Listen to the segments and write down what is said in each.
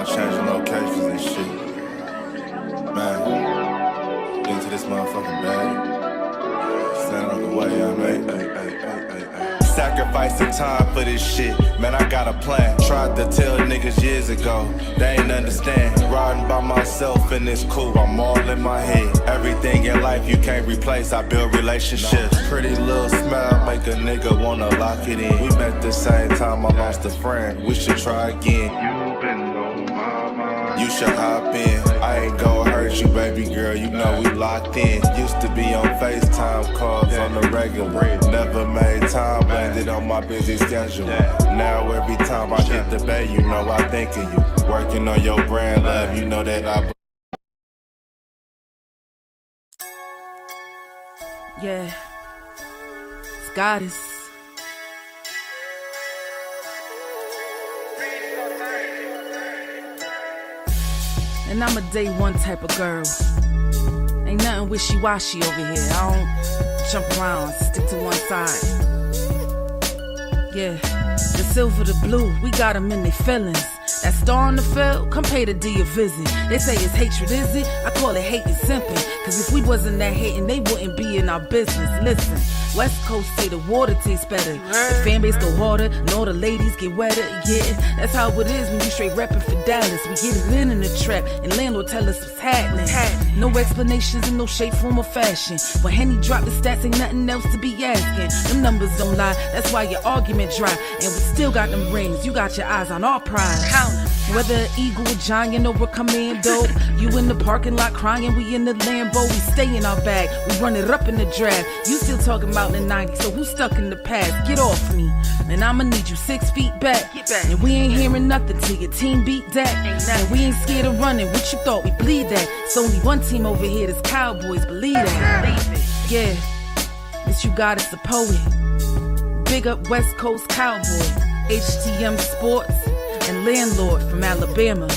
on changing locations and shit. Man, get into this motherfucking bag. Stand on the way, I mean. Sacrificing time for this shit, man, I got a plan. Tried to tell niggas years ago, they ain't understand. Riding by myself and it's cool, I'm all in my head. Everything in life you can't replace, I build relationships. Pretty little smile make a nigga wanna lock it in. We met the same time I lost a friend, we should try again. You been on my mind, you should hop in. I ain't gon' hurt you, baby girl, you know we locked in. Used to be on FaceTime calls on the regular. Never made time, landed on my busy schedule. Now every time I hit the bay, you know I think of you. Working on your brand, love, you know that I... Yeah, it's goddess. And I'm a day one type of girl. Ain't nothing wishy-washy over here. I don't jump around, stick to one side. Yeah, the silver, the blue, we got them in their feelings. That star on the field, come pay the D a visit. They say it's hatred, is it? I call it hate and simping. Cause if we wasn't that hating, they wouldn't be in our business. Listen, West Coast say the water tastes better. The fan base go harder, and all the ladies get wetter. Yeah, that's how it is when you straight reppin' for Dallas. We get it in the trap, and landlord tell us what's happening. No explanations in no shape, form, or fashion. When Henny drop the stats, ain't nothing else to be asking. Them numbers don't lie, that's why your argument dry. And we still got them rings, you got your eyes on our prize. Whether an eagle, a giant, or a commando, you in the parking lot crying, we in the Lambo. We stay in our bag, we run it up in the draft. You still talking about the 90s, so who's stuck in the past? Get off me, and I'ma need you 6 feet back. And we ain't hearing nothing till your team beat that. And we ain't scared of running, what you thought we bleed that? It's only one team over here, that's Cowboys, believe that. Yeah, this you got is the poet. Big up West Coast Cowboy, HTM Sports, and LandLord from Alabama.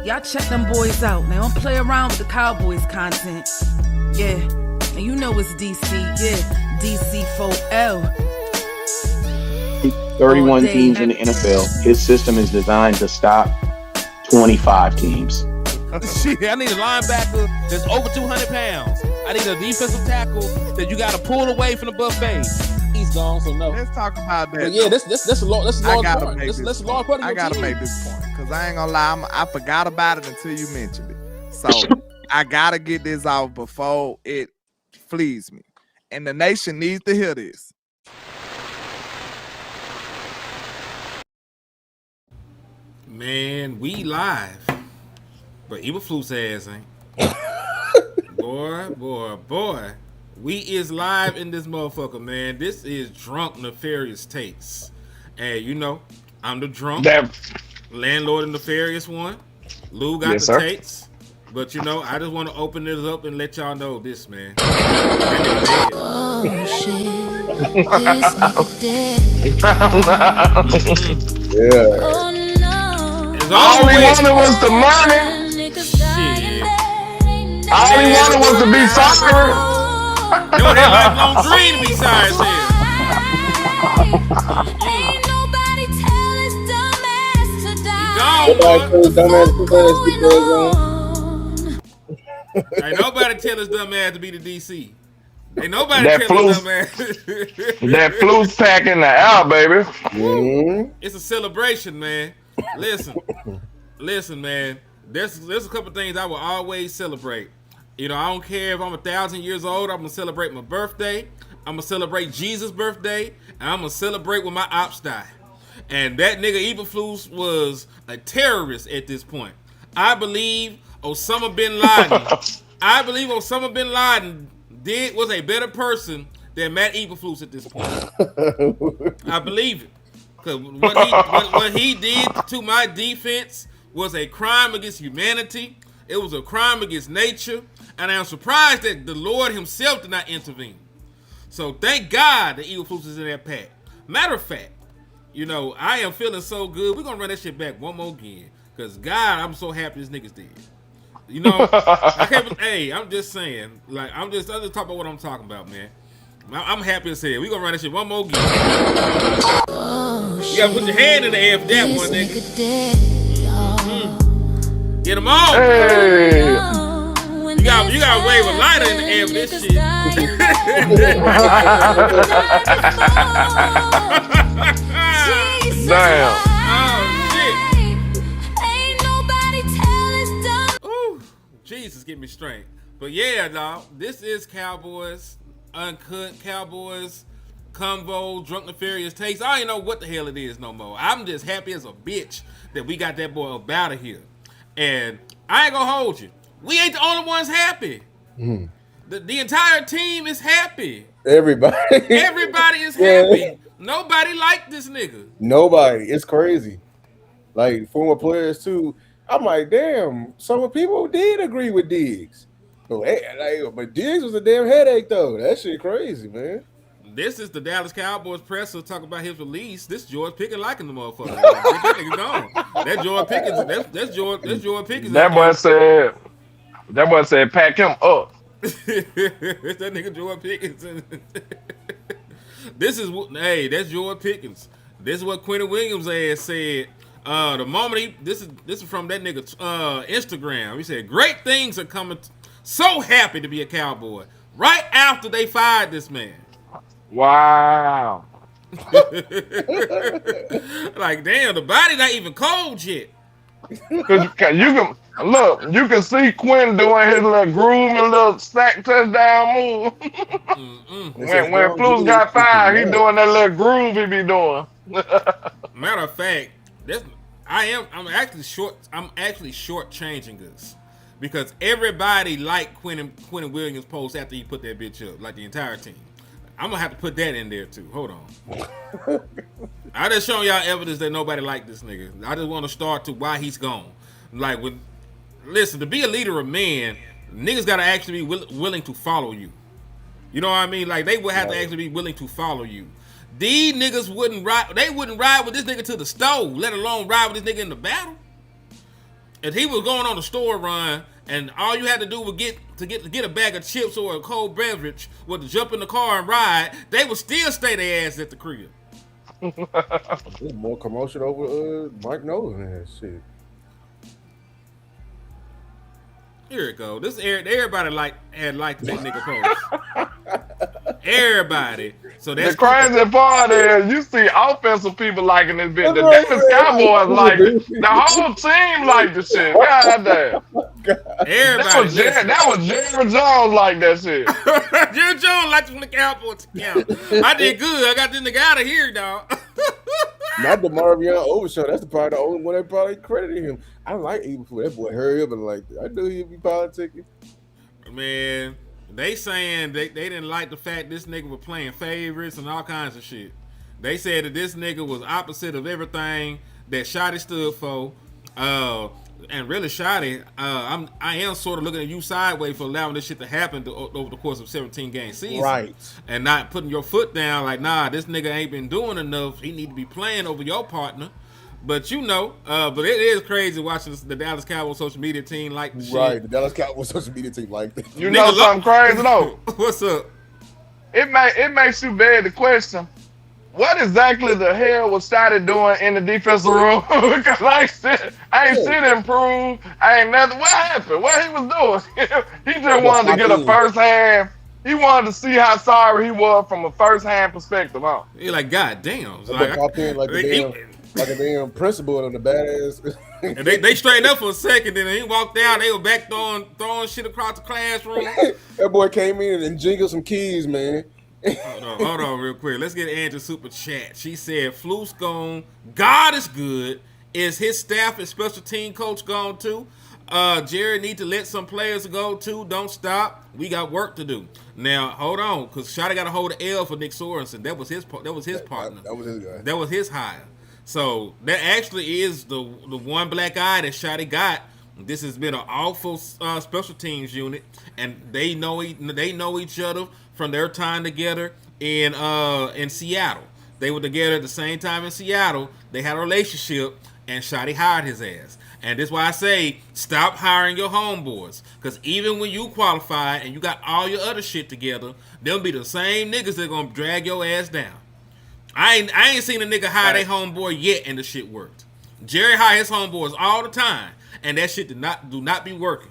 Y'all check them boys out. Now don't play around with the Cowboys content. Yeah, and you know it's DC. Yeah, DC 4L. 31 teams in the NFL. His system is designed to stop 25 teams. Shit, I need a linebacker that's over 200 pounds. I need a defensive tackle that you got to pull away from the buffet. He's gone, so no. Let's talk about that. But yeah, that's a large part. That's a large part of I your gotta team. make this point because I ain't gonna lie, I forgot about it until you mentioned it. So I gotta get this out before it flees me, and the nation needs to hear this. Man, we live, but Eberflus ass ain't. Boy. We is live in this motherfucker, man. This is Drunk Nefarious Takes. And you know, I'm the drunk. LandLord and Nefarious one. Lou got the takes. But you know, I just want to open this up and let y'all know this, man. Oh shit. Yeah. Oh no. All he wanted was the money. Shit. All he wanted was to be soccer. Yo, that lifelong dream to be sorry as hell. Ain't nobody tell his dumb ass to die. Ain't nobody tell his dumb ass to be the DC. Ain't nobody tell his dumb ass. That flu's pack in the out, baby. Mm-hmm. It's a celebration, man. Listen, man. There's a couple things I will always celebrate. You know, I don't care if I'm 1,000 years old. I'm gonna celebrate my birthday. I'm gonna celebrate Jesus' birthday, and I'm gonna celebrate when my ops die. And that nigga Eberflus was a terrorist at this point. I believe Osama bin Laden was a better person than Matt Eberflus at this point. I believe it, because what he did to my defense was a crime against humanity. It was a crime against nature. And I'm surprised that the Lord himself did not intervene. So thank God the Eberflus is in that pack. Matter of fact, you know, I am feeling so good. We're going to run that shit back one more again. Because God, I'm so happy this nigga's dead. You know, I'm just saying. Like, I'm just talking about what I'm talking about, man. I'm happy as hell. We're going to run that shit one more again. You got to put your hand in the air for that one, nigga. Get them all. Hey. You gotta wave a lighter in the air for this shit. Damn. Ooh, Jesus, get me straight. But yeah, dog, this is Cowboys Uncut, Cowboys Convo, Drunk Nefarious Takes. I don't even know what the hell it is no more. I'm just happy as a bitch that we got that boy up out of here. And I ain't gonna hold you. We ain't the only ones happy. The entire team is happy. Everybody is happy. Nobody liked this nigga. Nobody. It's crazy. Like former players too. I'm like, damn. Some people did agree with Diggs. But Diggs was a damn headache though. That shit crazy, man. This is the Dallas Cowboys presser talking about his release. This George Pickens liking the motherfucker. That nigga gone. That George Pickens. That's George Pickens. That boy said, pack him up. It's that nigga George Pickens. That's George Pickens. This is what Quentin Williams ass said. The moment this is from that nigga Instagram. He said, great things are coming. So happy to be a Cowboy. Right after they fired this man. Wow. Like, damn, the body not even cold yet. Cause you can see Quinn doing his little groove and little sack touchdown move. when Flus got fired, he doing that little groove he be doing. Matter of fact, I'm actually shortchanging this. Because everybody liked Quentin Williams' post after he put that bitch up, like the entire team. I'm gonna have to put that in there too. Hold on. I just showing y'all evidence that nobody liked this nigga. I just want to start to why he's gone. Like, listen, to be a leader of men, niggas gotta actually be willing to follow you. You know what I mean? Like, they would have to actually be willing to follow you. These niggas wouldn't ride. They wouldn't ride with this nigga to the stove, let alone ride with this nigga in the battle. If he was going on a store run and all you had to do was get a bag of chips or a cold beverage was to jump in the car and ride, they would still stay their ass at the crib. There's more commotion over Mike Nolan and that shit. Here it go. Everybody had liked that nigga post. Everybody. So that's the crazy part is you see offensive people liking this bitch. The Dallas Cowboys like it. The whole team like the shit. God damn. Everybody. That was Jerry Jones like that shit. Jerry Jones liked from the Cowboys account. I did good. I got this nigga out of here, dog. Not the Marvion Overshaw. That's probably the only one that probably credited him. I like even for that boy hurry up and like I knew he'd be politicking. Man, they saying they didn't like the fact this nigga was playing favorites and all kinds of shit. They said that this nigga was opposite of everything that Shotty stood for. And really, Shotty, I am sort of looking at you sideways for allowing this shit to happen over the course of 17-game season. Right. And not putting your foot down like, nah, this nigga ain't been doing enough. He need to be playing over your partner. But but it is crazy watching the Dallas Cowboys social media team like the shit. Right, the Dallas Cowboys social media team like that. You know something crazy though? What's up? It makes you beg the question. What exactly the hell was Shotty doing in the defensive room? Because I ain't seen him improve. I ain't nothing. What happened? What he was doing? He just wanted to get a first hand. He wanted to see how sorry he was from a first hand perspective, huh? He like, God damn. Like a damn principal on the badass. And they straightened up for a second, then he walked out. They were back throwing shit across the classroom. That boy came in and jingled some keys, man. Hold on real quick. Let's get Angela super chat. She said, Flus gone. God is good. Is his staff and special team coach gone too? Jerry need to let some players go too. Don't stop. We got work to do. Now, hold on, because Shotty got to hold the L for Nick Sorensen. That was his partner. That was his guy. That was his hire. So that actually is the one black eye that Shotty got. This has been an awful special teams unit, and they know each other from their time together in Seattle. They were together at the same time in Seattle. They had a relationship, and Shotty hired his ass. And that's why I say stop hiring your homeboys, because even when you qualify and you got all your other shit together, they'll be the same niggas that gonna drag your ass down. I ain't seen a nigga hire their homeboy yet, and the shit worked. Jerry hire his homeboys all the time. and that shit do not be working.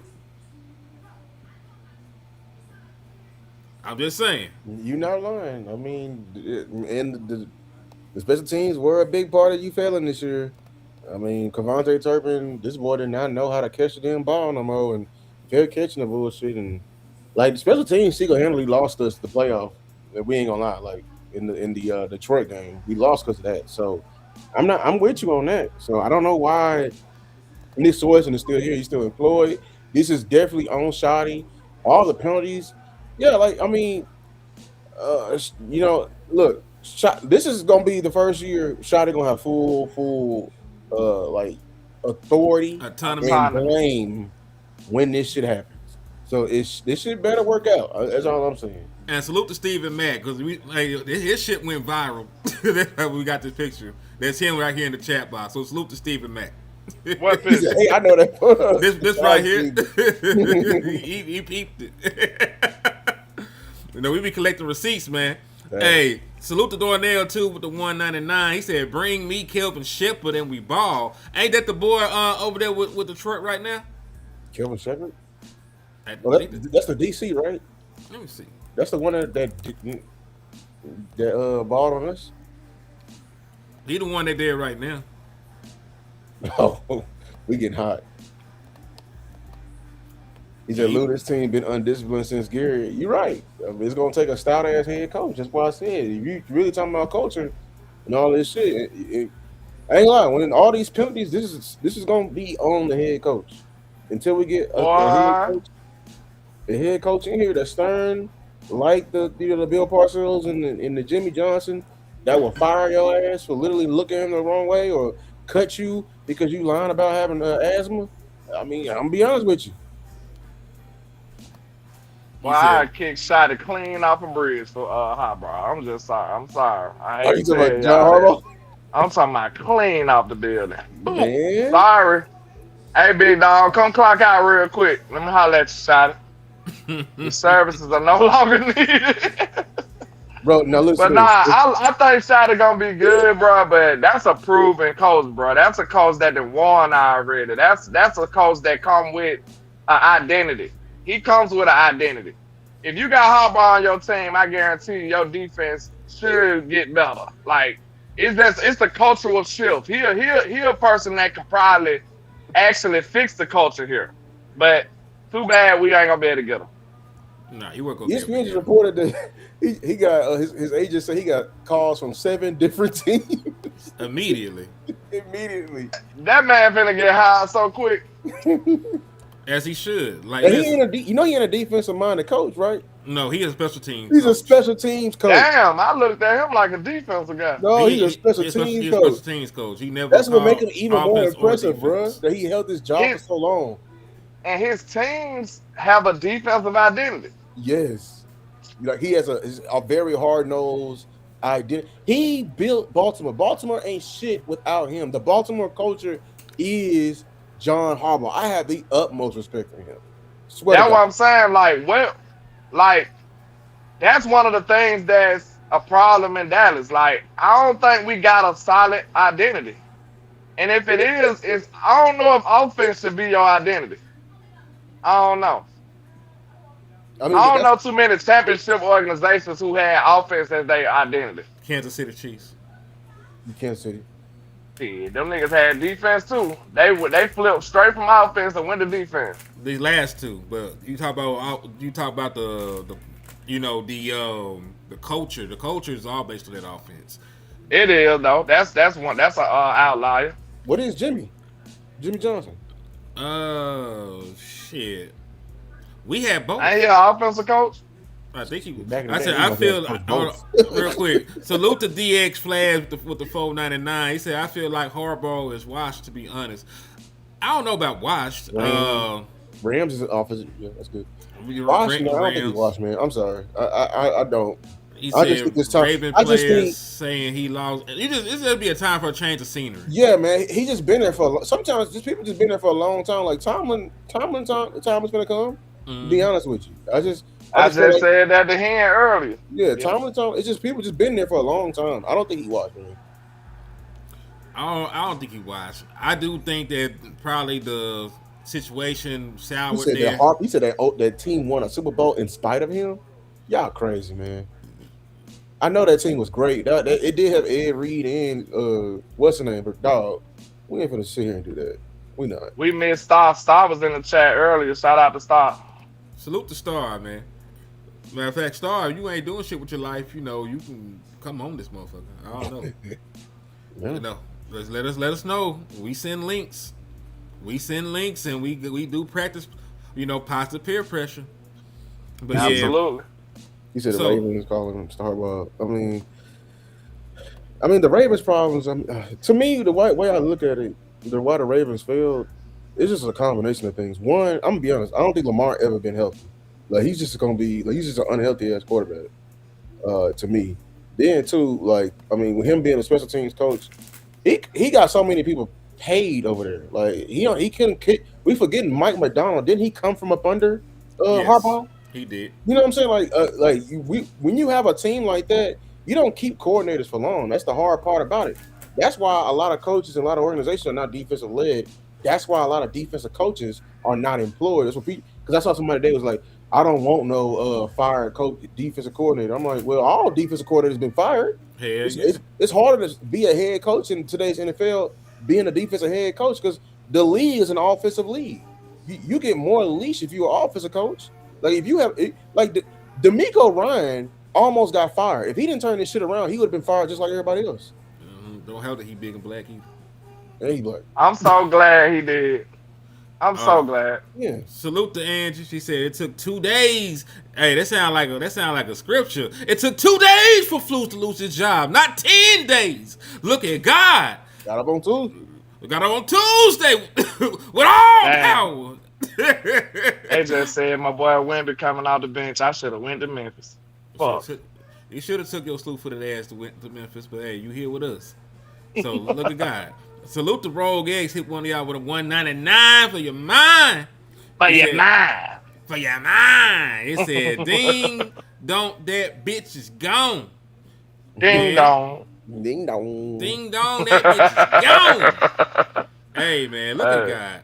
I'm just saying. You're not lying. I mean, and the special teams were a big part of you failing this year. I mean, Cavante Turpin, this boy did not know how to catch the damn ball no more, and they're catching the bullshit. And like the special teams, single-handedly lost us the playoff. And we ain't gonna lie. Like in the Detroit game, we lost because of that. So I'm with you on that. So I don't know why Nick Swenson is still here. He's still employed. This is definitely on Shoddy. All the penalties. Yeah, like I mean, look, this is gonna be the first year Shoddy gonna have full like authority and blame when this shit happens. So this shit better work out. That's all I'm saying. And salute to Stephen Mack because his shit went viral. That's how we got this picture. That's him right here in the chat box. So salute to Stephen Mack. What picture? Hey, I know that. This right here. he peeped it. We be collecting receipts, man. Hey, salute to Darnell too with the 199. He said, "Bring me Kelvin Shepherd and we ball." Ain't that the boy over there with Detroit right now? Kelvin Shepherd? Well, that's the DC, right? Let me see. That's the one that balled on us. He the one that did right now. Oh, we getting hot. He said, Luda's team been undisciplined since Gary. You're right. I mean, it's going to take a stout-ass head coach. That's what I said. If you really talking about culture and all this shit, I ain't lying. When in all these penalties, this is going to be on the head coach. Until we get a head coach in here that's stern, like the Bill Parcells and the Jimmy Johnson, that will fire your ass for literally looking him the wrong way or cut you because you lying about having asthma. I mean, I'm going to be honest with you. Well, I kick Shotty clean off a bridge for hot bro. I'm just sorry. I'm sorry. I Are you talking about John Harbaugh? I'm talking about clean off the building. Man. Sorry. Hey, big dog, come clock out real quick. Let me holler at you, Shotty. The services are no longer needed. Bro, now listen. But nah, I think Shotty gonna be good, bro. But that's a proven coach, bro. That's a coach that done won already. That's a coach that come with an identity. He comes with an identity. If you got Harbaugh on your team, I guarantee you your defense should get better. Like it's the cultural shift. He a person that could probably actually fix the culture here. But too bad we ain't gonna be able to get him. Nah, he work okay. ESPN just reported that he got his agent said he got calls from 7 different teams immediately. That man finna get hired so quick. As he should. Like he ain't he ain't a defensive minded coach, right? No, he is a special teams. He's a special teams coach. Damn, I looked at him like a defensive guy. No, he's a special teams coach. He never. That's what makes him even more impressive, bro. That he held his job for so long. And his teams have a defensive identity. Yes, like he has a very hard nosed identity. He built Baltimore. Baltimore ain't shit without him. The Baltimore culture is John Harbaugh. I have the utmost respect for him. That's what I'm saying. Like, that's one of the things that's a problem in Dallas. Like, I don't think we got a solid identity. And if it is, I don't know if offense should be your identity. I don't know. I don't know too many championship organizations who had offense as their identity. Kansas City Chiefs. Kansas City. Yeah, them niggas had defense too. They flipped straight from offense and went to defense. These last two, but you talk about the culture. The culture is all based on that offense. It is though. That's an outlier. What is Jimmy Johnson? Oh shit. We had both. Ain't he an offensive coach? I think he was. I feel real quick. Salute to DX Flash with the 499. He said, "I feel like Harbaugh is washed. To be honest, I don't know about washed. Rams is offensive. Yeah, that's good. Washed? No, I don't think he's washed, man. I'm sorry. I don't. He said, I just think this time. Raven players saying he lost. It's gonna be a time for a change of scenery. Yeah, man. He just been there for. Sometimes people just been there for a long time. Like Tomlin's gonna come. To be honest with you, I just said that to him earlier. Yeah, Tomlin. It's just people just been there for a long time. I don't think he watched, man. I don't think he watched. I do think that probably the situation You soured said there. that team won a Super Bowl in spite of him. Y'all crazy, man. I know that team was great. It did have Ed Reed and what's the name? But dog, we ain't gonna sit here and do that. We not. We missed Star. Star was in the chat earlier. Shout out to Star. Salute the Star, man. Matter of fact, Star, if you ain't doing shit with your life, you know, you can come home this motherfucker. I don't know. Yeah. You know, let us know. We send links. And we do practice, you know, positive peer pressure. But Absolutely. You said the Ravens calling him Starbuck. I mean the Ravens' problems. To me, the way I look at it, why the Ravens failed, it's just a combination of things. One, I'm gonna be honest. I don't think Lamar ever been healthy. Like he's just gonna be like he's just an unhealthy ass quarterback. To me. Then too, like I mean, with him being a special teams coach, he got so many people paid over there. Like he couldn't kick. We forgetting Mike McDonald. Didn't he come from up under Harbaugh? He did. You know what I'm saying? When you have a team like that, you don't keep coordinators for long. That's the hard part about it. That's why a lot of coaches and a lot of organizations are not defensive led. That's why a lot of defensive coaches are not employed. That's what because I saw somebody today was like, I don't want no fired coach defensive coordinator. I'm like, well, all defensive coordinators been fired. It's harder to be a head coach in today's NFL being a defensive head coach because the league is an offensive league. You get more leash if you're an offensive coach. Like if you have D'Amico Ryan almost got fired. If he didn't turn this shit around, he would have been fired just like everybody else. Don't help that he big and black either. Yeah, he black. I'm so glad he did. I'm so glad. Yeah. Salute to Angie. She said it took 2 days. Hey, that sound like a scripture. It took 2 days for Flus to lose his job, not 10 days. Look at God. Got up on Tuesday. Got up on Tuesday with all power. They just said my boy Wemby coming off the bench. I should have went to Memphis. Fuck. You should have took your slew-footed ass to Memphis, but hey, you here with us. So look at God. Salute to Rogue Eggs. Hit one of y'all with a 199 for your mind. For your mind. For your mind. It said, ding, don't, that bitch is gone. Ding dong. Ding dong. Ding dong, that bitch is gone. Hey, man, look at God.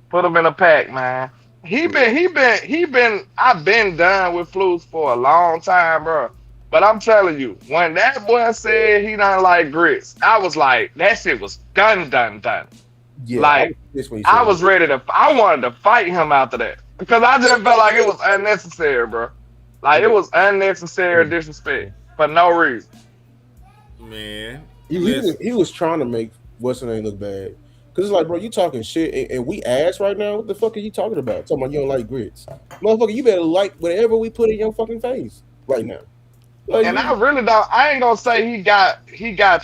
Put him in a pack, man. I've been done with Flus for a long time, bro. But I'm telling you, when that boy said he don't like grits, I was like, that shit was done. Yeah, like, I was ready to, I wanted to fight him after that. Because I just felt like it was unnecessary, bro. Like, it was unnecessary disrespect for no reason. Man. He was trying to make what's her name look bad. Because it's like, bro, you talking shit and we ass right now? What the fuck are you talking about? Talking about you don't like grits. Motherfucker, you better like whatever we put in your fucking face right now. Like, And I really don't, I ain't gonna say he got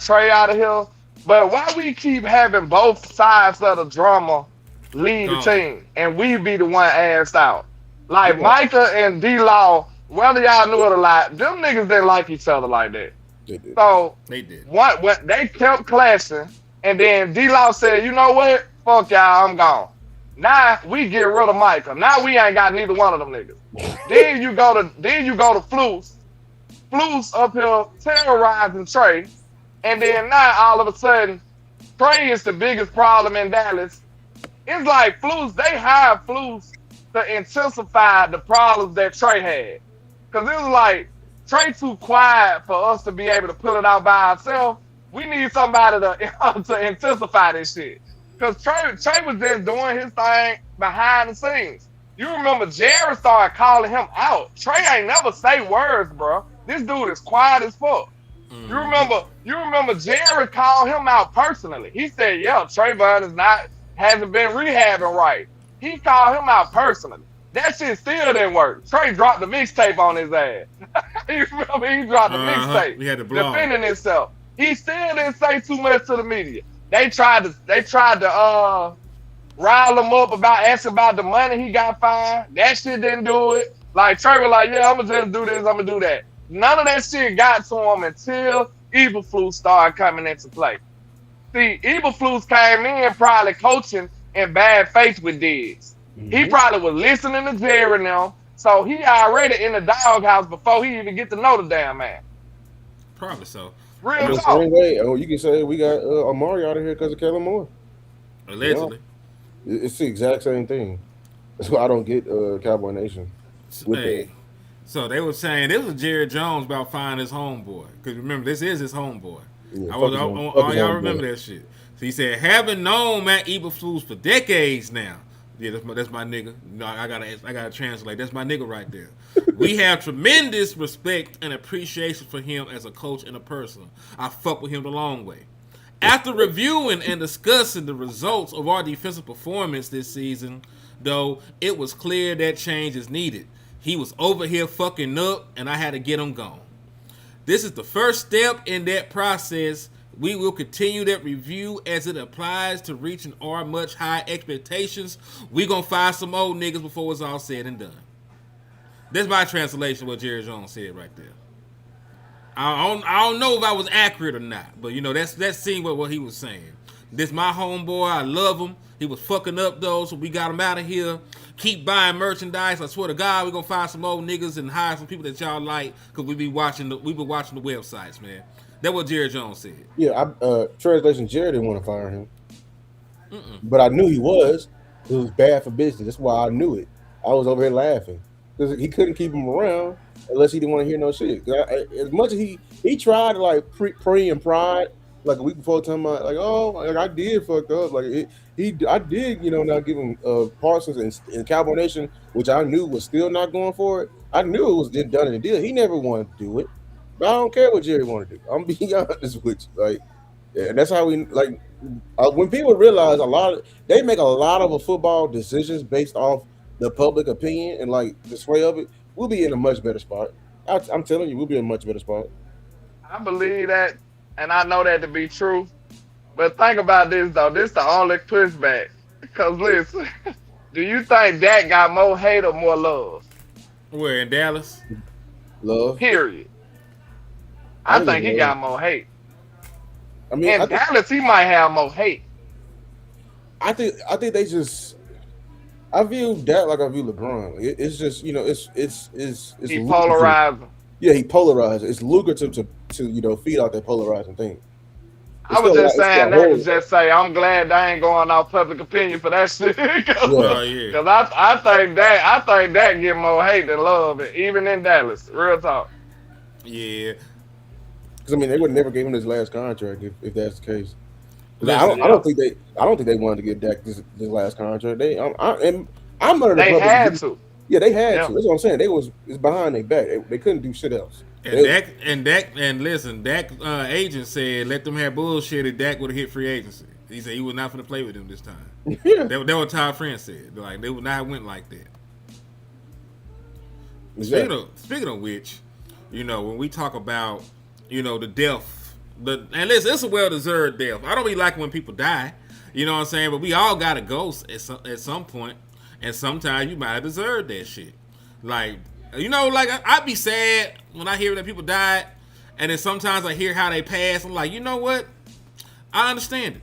Trey out of here, but why we keep having both sides of the drama lead the team and we be the one assed out? Like Micah and D-Law, whether y'all knew it or not, them niggas didn't like each other like that. They did. So they did. What they kept clashing, and then D-Law said, you know what? Fuck y'all, I'm gone. Now we get rid of Micah. Now we ain't got neither one of them niggas. then you go to Flus. Flus up here terrorizing Trey, and then now all of a sudden, Trey is the biggest problem in Dallas. It's like Flus, they hired Flus to intensify the problems that Trey had. Because it was like, Trey too quiet for us to be able to pull it out by ourselves. We need somebody to intensify this shit. Because Trey was just doing his thing behind the scenes. You remember Jared started calling him out. Trey ain't never say words, bro. This dude is quiet as fuck. Mm. You remember Jared called him out personally. He said, yeah, Trayvon hasn't been rehabbing right. He called him out personally. That shit still didn't work. Trey dropped the mixtape on his ass. You remember he dropped the mixtape. We had to blow. Defending himself. He still didn't say too much to the media. They tried to rile him up asking about the money he got fined. That shit didn't do it. Like Trey was like, yeah, I'm gonna just do this, I'm gonna do that. None of that shit got to him until Evil Flus started coming into play. See, Evil Flus came in probably coaching in bad faith with Diggs. Mm-hmm. He probably was listening to Jerry now, so he already in the doghouse before he even get to know the damn man. Probably so. I Real mean, talk. same way. Oh, you can say we got Amari out of here because of Kellen Moore. Allegedly. It's the exact same thing. That's why I don't get Cowboy Nation with that. So they were saying this was Jerry Jones about finding his homeboy. Because remember, this is his homeboy. Yeah, All fuck y'all his remember homeboy. that shit. So he said, having known Matt Eberflus for decades now. Yeah, that's my nigga. No, I gotta translate. That's my nigga right there. We have tremendous respect and appreciation for him as a coach and a person. I fuck with him the long way. After reviewing and discussing the results of our defensive performance this season, though, it was clear that change is needed. He was over here fucking up, and I had to get him gone. This is the first step in that process. We will continue that review as it applies to reaching our much higher expectations. We gonna fire some old niggas before it's all said and done. That's my translation of what Jerry Jones said right there. I don't know if I was accurate or not, but you know that's seeing what he was saying. This my homeboy. I love him. He was fucking up though, so we got him out of here. Keep buying merchandise. I swear to God, we gonna find some old niggas and hire some people that y'all like, cause we been watching the websites, man. That's what Jerry Jones said. Yeah, translation. Jerry didn't want to fire him, but I knew he was. It was bad for business. That's why I knew it. I was over here laughing because he couldn't keep him around unless he didn't want to hear no shit. As much as he tried to like pre and pride, like a week before, talking about like, oh, like I did fuck up, like I did, not give him Parsons and Cowboy Nation, which I knew was still not going for it. I knew it was done in the deal. He never wanted to do it, but I don't care what Jerry wanted to do. I'm being honest with you, like, and that's how we like. When people realize they make a lot of football decisions based off the public opinion and like the sway of it, we'll be in a much better spot. I'm telling you, we'll be in a much better spot. I believe that, and I know that to be true. But think about this though. This the only pushback. Cause listen, do you think Dak got more hate or more love? Where in Dallas? Love. Period. I think he got more hate. I mean, in Dallas, he might have more hate. I think they just. I view Dak like I view LeBron. It's just it's he polarizing. Yeah, he polarized. It's lucrative to feed out that polarizing thing. I was just saying that to just say I'm glad they ain't going off public opinion for that shit. Cause I think that get more hate than love, even in Dallas. Real talk. Yeah. Because I mean, they would never give him his last contract if that's the case. I don't think they wanted to give Dak this last contract. I'm under the they had to. Yeah, they had to. That's what I'm saying. It's behind their back. They couldn't do shit else. And Dak agent said let them have bullshit and Dak would have hit free agency. He said he was not going to play with them this time. Yeah. That what Todd Friend said. Like they would not went like that. Exactly. Speaking of which, when we talk about the death, and listen, it's a well-deserved death. I don't really like when people die. You know what I'm saying? But we all got to go at some point, and sometimes you might have deserved that shit. Like, I'd be sad when I hear that people died, and then sometimes I hear how they passed. I'm like, you know what? I understand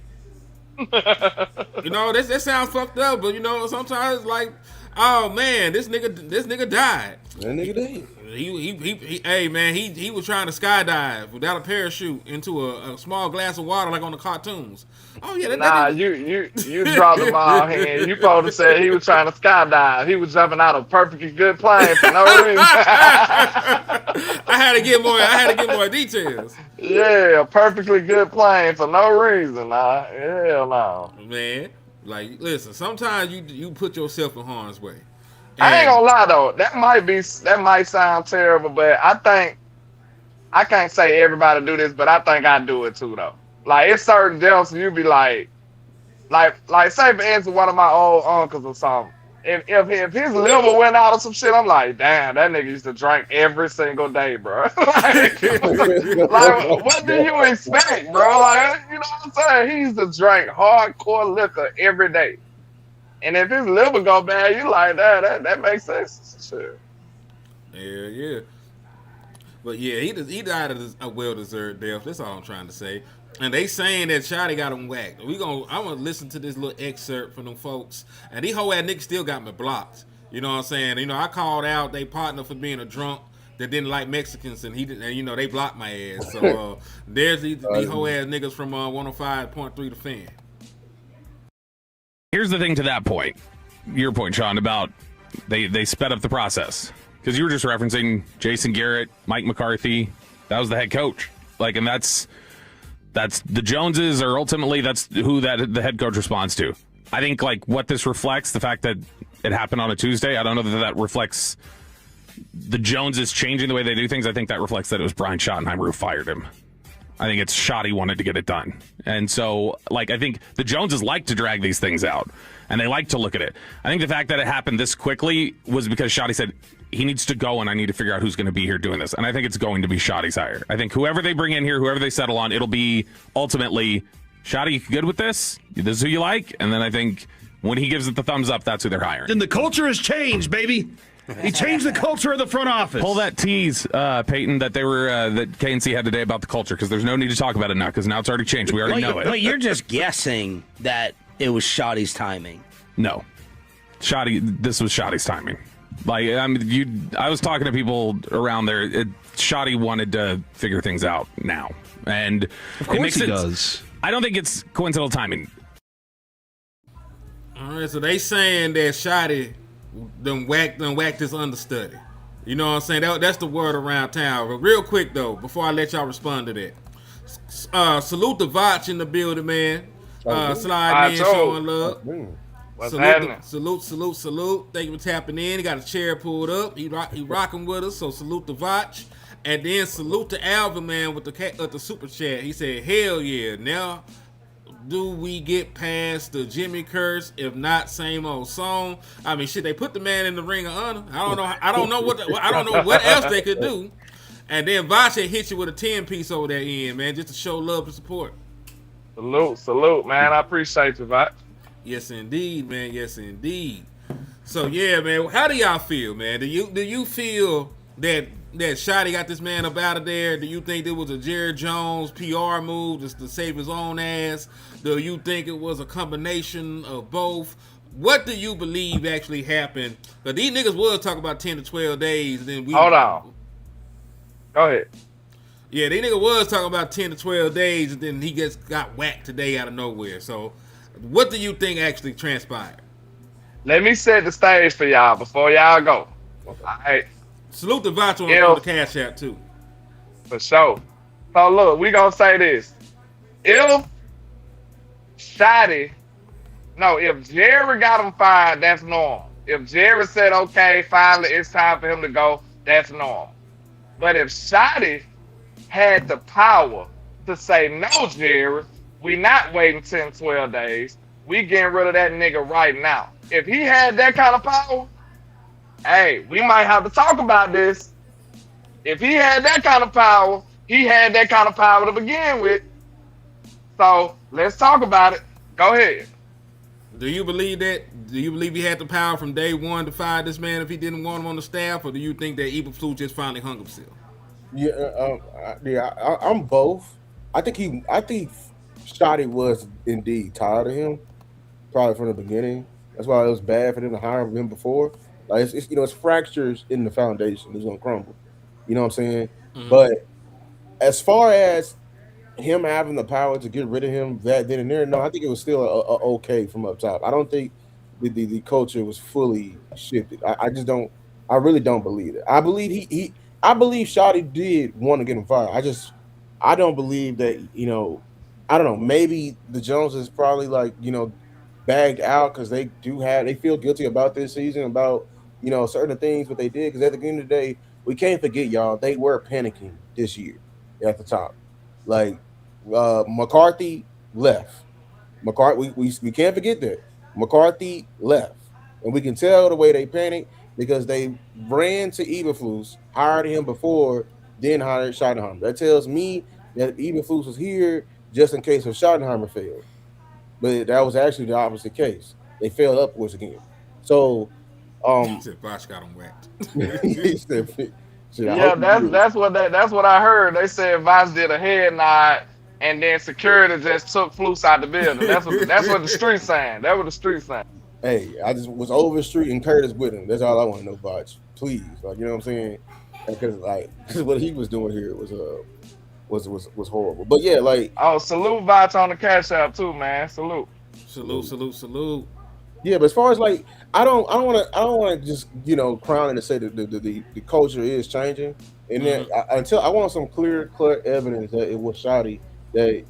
it. That sounds fucked up, but sometimes it's like, oh man, this nigga died. That nigga did. He was trying to skydive without a parachute into a small glass of water like on the cartoons. Oh yeah, you dropped the ball hand. You supposed to say he was trying to skydive. He was jumping out of a perfectly good plane for no reason. I had to get more details. Yeah, a perfectly good plane for no reason. Hell no. Man, like listen, sometimes you put yourself in harm's way. I ain't gonna lie though, that might sound terrible, but I can't say everybody do this, but I think I do it too though. Like it's certain deaths you be like say for instance one of my old uncles or something. If his liver went out or some shit, I'm like, damn, that nigga used to drink every single day, bro. like what do you expect, bro? Like, you know what I'm saying? He used to drink hardcore liquor every day. And if his liver go bad, you like that makes sense. Sure. Yeah. But yeah, he died of a well-deserved death. That's all I'm trying to say. And they saying that Shotty got him whacked. I'm gonna listen to this little excerpt from them folks. And these whole ass niggas still got me blocked. You know what I'm saying? I called out they partner for being a drunk. that didn't like Mexicans, and they blocked my ass. So there's these whole ass niggas from 105.3 The Fan. Here's the thing to that point, your point, Sean, about they sped up the process. Because you were just referencing Jason Garrett, Mike McCarthy. That was the head coach. And that's the Joneses, or ultimately that's who the head coach responds to. I think what this reflects, the fact that it happened on a Tuesday, I don't know that reflects the Joneses changing the way they do things. I think that reflects that it was Brian Schottenheimer who fired him. I think it's Schotty wanted to get it done. And so, I think the Joneses like to drag these things out, and they like to look at it. I think the fact that it happened this quickly was because Schotty said, he needs to go, and I need to figure out who's going to be here doing this. And I think it's going to be Schotty's hire. I think whoever they bring in here, whoever they settle on, it'll be ultimately, Schotty, you good with this? This is who you like? And then I think when he gives it the thumbs up, that's who they're hiring. And the culture has changed, baby. He changed the culture of the front office. Pull that tease, Peyton, that they were that KNC had today about the culture, because there's no need to talk about it now, because now it's already changed. We already know it. But you're just guessing that it was Schotty's timing. No. This was Schotty's timing. I was talking to people around there. Schotty wanted to figure things out now, and of course he does. I don't think it's coincidental timing. All right, so they saying that Schotty done whacked his understudy. You know what I'm saying? That's the word around town. But real quick though, before I let y'all respond to that, salute the Vach in the building, man. Slide in, showing love. What's happening? Salute. Thank you for tapping in. He got a chair pulled up. He rocking with us, so salute the Vach. And then salute to Alvin, man, with the super chat. He said, hell yeah. Now do we get past the Jimmy curse? If not, same old song. I mean, shit, they put the man in the ring of honor. I don't know what else they could do. And then Vach hit you with a 10-piece over that end, man, just to show love and support. Salute, man. I appreciate you, Vach. Yes, indeed, man. Yes, indeed. So yeah, man. How do y'all feel, man? Do you feel that Schotty got this man up out of there? Do you think it was a Jerry Jones PR move just to save his own ass? Do you think it was a combination of both? What do you believe actually happened? But these niggas was talking about 10 to 12 days. And then hold on. Go ahead. Yeah, these niggas was talking about 10 to 12 days, and then he just got whacked today out of nowhere. So what do you think actually transpired? Let me set the stage for y'all before y'all go. Okay. All right. Salute the Vach on the Cash App, too. For sure. So, look, we going to say this. If Jerry got him fired, that's normal. If Jerry said, okay, finally it's time for him to go, that's normal. But if Schotty had the power to say, no, Jerry, we not waiting 10, 12 days. We getting rid of that nigga right now. If he had that kind of power, hey, we might have to talk about this. If he had that kind of power, he had that kind of power to begin with. So let's talk about it. Go ahead. Do you believe that? Do you believe he had the power from day one to fire this man if he didn't want him on the staff, or do you think that Eberflus just finally hung himself? I'm both. I think Schotty was indeed tired of him, probably from the beginning. That's why it was bad for them to hire him before. Like it's fractures in the foundation. It's gonna crumble. You know what I'm saying? Mm-hmm. But as far as him having the power to get rid of him that then and there, no, I think it was still a okay from up top. I don't think the culture was fully shifted. I just don't. I really don't believe it. I believe I believe Schotty did want to get him fired. I don't believe that. I don't know. Maybe the Joneses probably bagged out because they feel guilty about this season, about certain things what they did. Because at the end of the day, we can't forget, y'all, they were panicking this year at the top. McCarthy left. We can't forget that McCarthy left, and we can tell the way they panicked because they ran to Eberflus, hired him before, then hired Schottenheimer. That tells me that Eberflus was here just in case if Schottenheimer failed. But that was actually the opposite case. They failed upwards again. So, he said Bosch got him whacked. That's what I heard. They said Voss did a head nod, and then security just took Flus out the building. That's what the streets saying. That was the streets saying. Hey, I just was over the street and Curtis with him. That's all I want to know, Bosch. Please, you know what I'm saying? because like what he was doing here was horrible. But yeah, like Oh, salute Voch on the Cash App too, man. Salute. Salute. yeah, but as far as like I don't want to just crown it and say that the culture is changing, and then until I want some clear evidence that it was Shotty that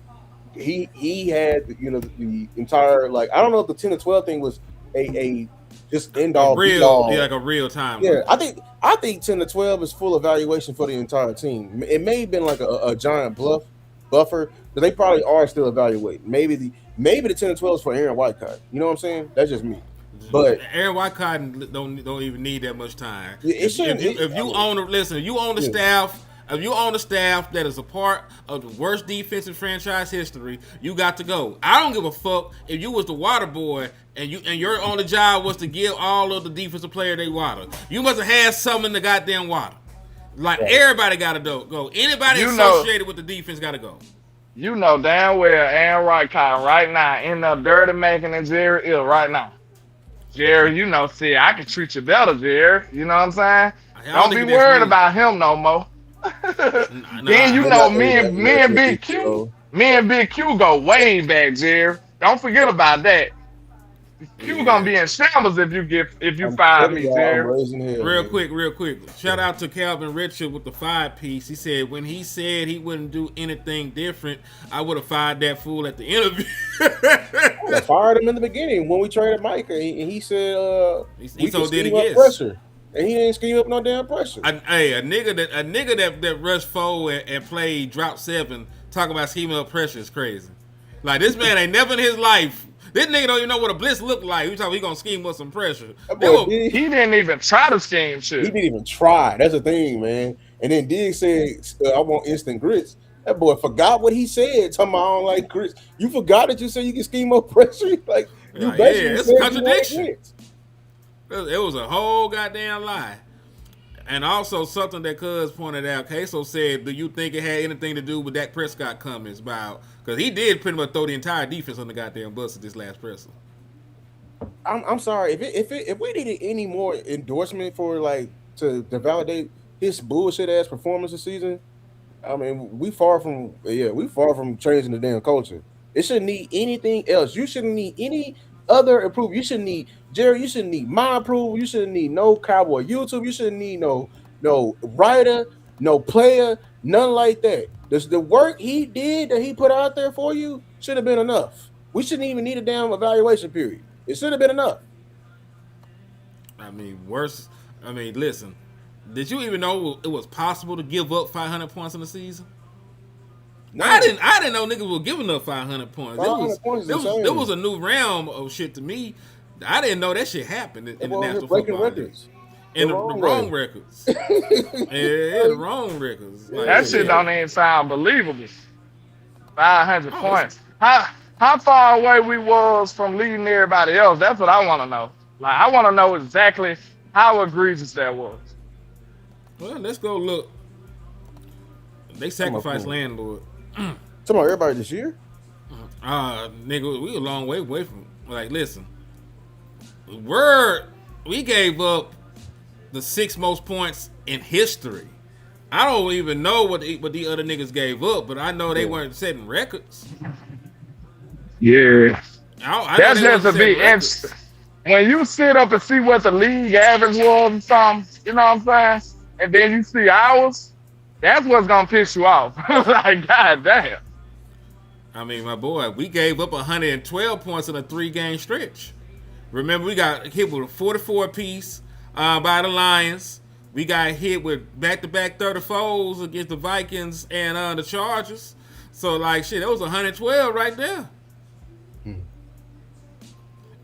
he had the entire like I don't know if the 10 to 12 thing was a just end all be all. Yeah, like a real time. Yeah, I think 10 to 12 is full evaluation for the entire team. It may have been like a giant buffer, but they probably are still evaluating. Maybe the 10 to 12 is for Aaron Whitecott. You know what I'm saying? That's just me. But Aaron Whitecott don't even need that much time. If you own the staff. If you own a staff that is a part of the worst defensive franchise history, you got to go. I don't give a fuck if you was the water boy and your only job was to give all of the defensive player they water. You must have had something in the goddamn water. Like everybody got to go. Anybody associated with the defense got to go. You know damn well Aaron Whitecott right now in the dirty making and Jerry ill right now. Jerry, see, I can treat you better, Jerry. You know what I'm saying? Don't be worried about him no more. Then me and Big Q go way back, Jerry. Don't forget about that. You gonna be in shambles if you fire me, Jerry. Real quick. Shout out to Calvin Richard with the 5-piece. He said when he said he wouldn't do anything different, I would have fired that fool at the interview. I fired him in the beginning when we traded Mike, and he said he so did it yes. Pressure. And he didn't scheme up no damn pressure. A nigga that rushed forward and played drop 7 talking about scheming up pressure is crazy. Like this man ain't never in his life. This nigga don't even know what a blitz look like. We talking he gonna scheme up some pressure. He didn't even try to scheme shit. He didn't even try. That's the thing, man. And then Diggs said, "I want instant grits." That boy forgot what he said. Talking about I don't like grits. You forgot that you said you can scheme up pressure. Like you basically it's a contradiction. It was a whole goddamn lie. And also something that Cuz pointed out, Queso said, do you think it had anything to do with Dak Prescott comments about, because he did pretty much throw the entire defense on the goddamn bus at this last presser. I'm sorry, if we needed any more endorsement for like to validate his bullshit ass performance this season, I mean we far from changing the damn culture. It shouldn't need anything else. You shouldn't need any other improvement. You shouldn't need Jerry. You shouldn't need my approval. You shouldn't need no Cowboy YouTube. You shouldn't need no writer, no player, none like that. The work he did that he put out there for you should have been enough. We shouldn't even need a damn evaluation period. It should have been enough. I mean, listen. Did you even know it was possible to give up 500 points in the season? No. I didn't know niggas were giving up 500 points. 500 points there was a new realm of shit to me. I didn't know that shit happened in the National Football records. In the wrong records. The wrong records. Like, that shit don't even sound believable. 500 points. How far away we was from leading everybody else? That's what I want to know. Like, I want to know exactly how egregious that was. Well, let's go look. They sacrificed LandLord. Talking about everybody this year? Nigga, we a long way away from. Like, listen, we gave up the 6th most points in history. I don't even know what the other niggas gave up, but I know they weren't setting records. Yeah, that's just to be interesting. When you sit up and see what the league average was and something, you know what I'm saying, and then you see ours. That's what's gonna piss you off. Like, goddamn. I mean, my boy, we gave up 112 points in a 3-game stretch. Remember, we got hit with a 44 piece by the Lions. We got hit with back-to-back 34s against the Vikings and the Chargers. So, like, shit, that was 112 right there.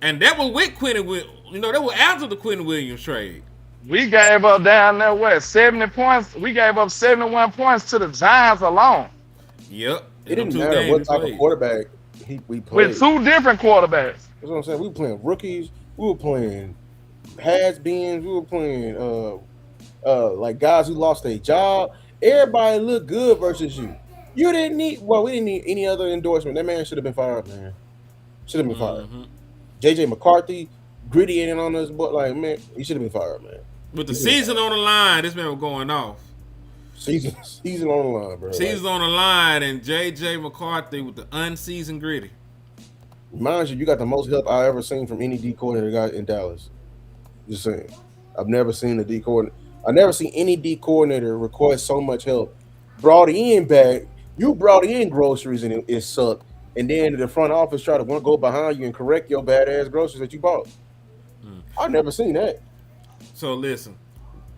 And that was with Quentin Williams. That was after the Quentin Williams trade. We gave up down there, 70 points? We gave up 71 points to the Giants alone. Yep. It didn't matter what type of quarterback we played. With 2 different quarterbacks. That's what I'm saying. We were playing rookies. We were playing has-beens. We were playing like guys who lost their job. Everybody looked good versus you. We didn't need any other endorsement. That man should have been fired, man. Should have been fired. JJ McCarthy, gritty in on us, but like, man, he should have been fired, man. With the season on the line, this man was going off. Season on the line, bro. Season on the line, and J.J. McCarthy with the unseasoned gritty. Mind you, you got the most help I ever seen from any D coordinator guy in Dallas. Just saying. I've never seen a D coordinator. I've never seen any D coordinator request so much help. Brought in back. You brought in groceries and it sucked. And then the front office try to go behind you and correct your badass groceries that you bought. I've never seen that. So listen,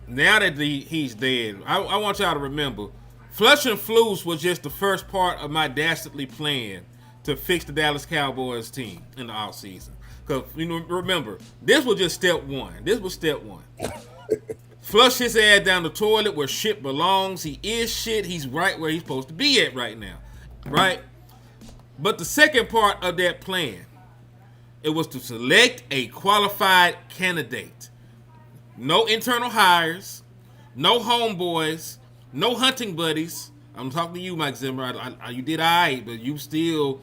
now that he's dead, I want y'all to remember, flushing Flus was just the first part of my dastardly plan to fix the Dallas Cowboys team in the offseason. Because, remember, this was just step one. This was step one. Flush his ass down the toilet where shit belongs. He is shit. He's right where he's supposed to be at right now. Right? But the second part of that plan, it was to select a qualified candidate. No internal hires, no homeboys, no hunting buddies. I'm talking to you, Mike Zimmer. You did all right, but you were still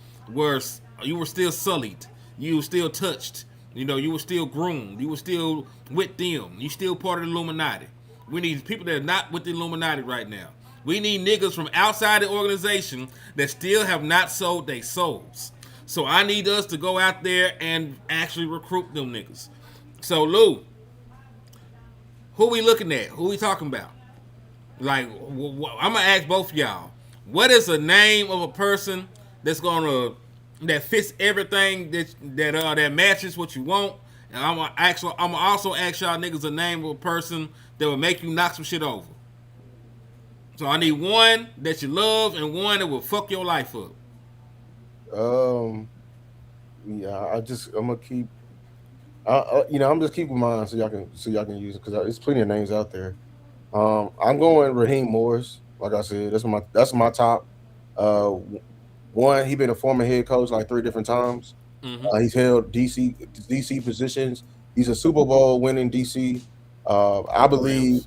sullied. You were still touched. You were still groomed. You were still with them. You still part of the Illuminati. We need people that are not with the Illuminati right now. We need niggas from outside the organization that still have not sold their souls. So I need us to go out there and actually recruit them niggas. So Lou, who we looking at? Who we talking about? Like, I'm gonna ask both of y'all. What is the name of a person that fits everything that matches what you want? And I'm gonna also ask y'all niggas the name of a person that will make you knock some shit over. So I need one that you love and one that will fuck your life up. Yeah, I'm gonna keep. I'm just keeping mine so y'all can use it because there's plenty of names out there. I'm going Raheem Morris. Like I said, that's my top. One, he been a former head coach like 3 different times. He's held DC positions. He's a Super Bowl winning DC. I believe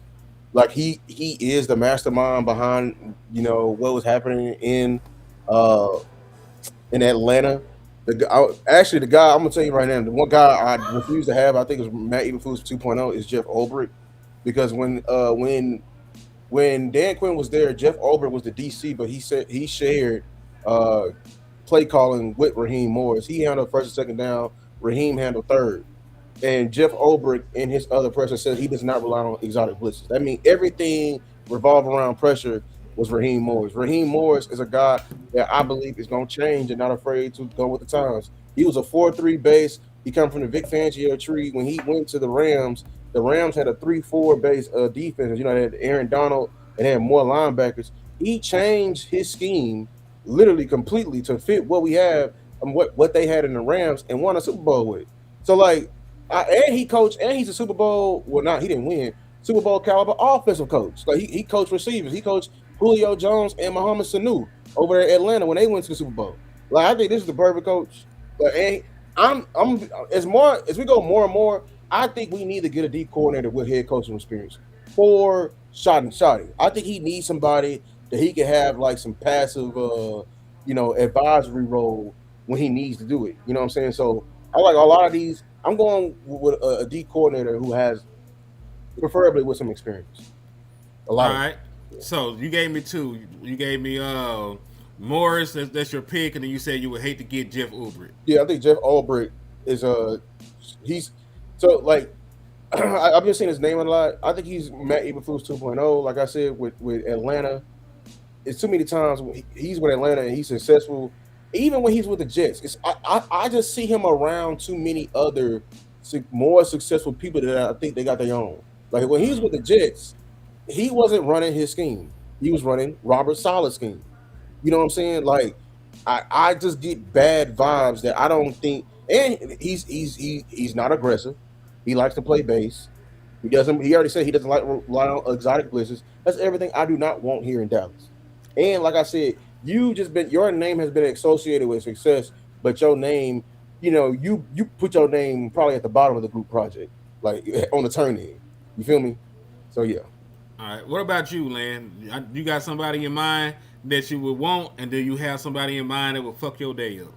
like he is the mastermind behind what was happening in Atlanta. The guy I'm gonna tell you right now, the one guy I refuse to have, I think is Matt Eberflus 2.0, is Jeff Ulbrich, because when Dan Quinn was there, Jeff Ulbrich was the DC, but he said he shared play calling with Raheem Morris. He handled first and second down. Raheem handled third. And Jeff Ulbrich and his other person said he does not rely on exotic blitzes. That means everything revolved around pressure was Raheem Morris. Raheem Morris is a guy that I believe is going to change and not afraid to go with the times. He was a 4-3 base. He come from the Vic Fangio tree. When he went to the Rams had a 3-4 base defense. They had Aaron Donald and had more linebackers. He changed his scheme literally completely to fit what we have and what they had in the Rams and won a Super Bowl with. So and he coached, and he's a Super Bowl. Well, he didn't win. Super Bowl caliber offensive coach. Like he coached receivers. He coached Julio Jones and Mohamed Sanu over there at Atlanta when they went to the Super Bowl. Like I think this is the perfect coach. And as we go more and more, I think we need to get a D coordinator with head coaching experience for Shoddy. I think he needs somebody that he can have like some passive, advisory role when he needs to do it. You know what I'm saying? So I like a lot of these. I'm going with a D coordinator who has, preferably with some experience. All right. So you gave me 2. You gave me Morris. That's your pick, and then you said you would hate to get Jeff Ulbrich. Yeah, I think Jeff Ulbrich is I've been seeing his name a lot. I think he's Matt Eberflus 2.0. Like I said, with Atlanta, it's too many times when he's with Atlanta and he's successful. Even when he's with the Jets, I just see him around too many other more successful people that I think they got their own. Like when he was with the Jets, he wasn't running his scheme. He was running Robert Sala's scheme. You know what I'm saying? Like I just get bad vibes that I don't think. And he's not aggressive. He likes to play base. He already said he doesn't like rely on exotic blitzes. That's everything I do not want here in Dallas. And like I said, your name has been associated with success, but your name, you put your name probably at the bottom of the group project, like on the turn end. You feel me? So yeah. All right. What about you, Land? You got somebody in mind that you would want, and do you have somebody in mind that will fuck your day up?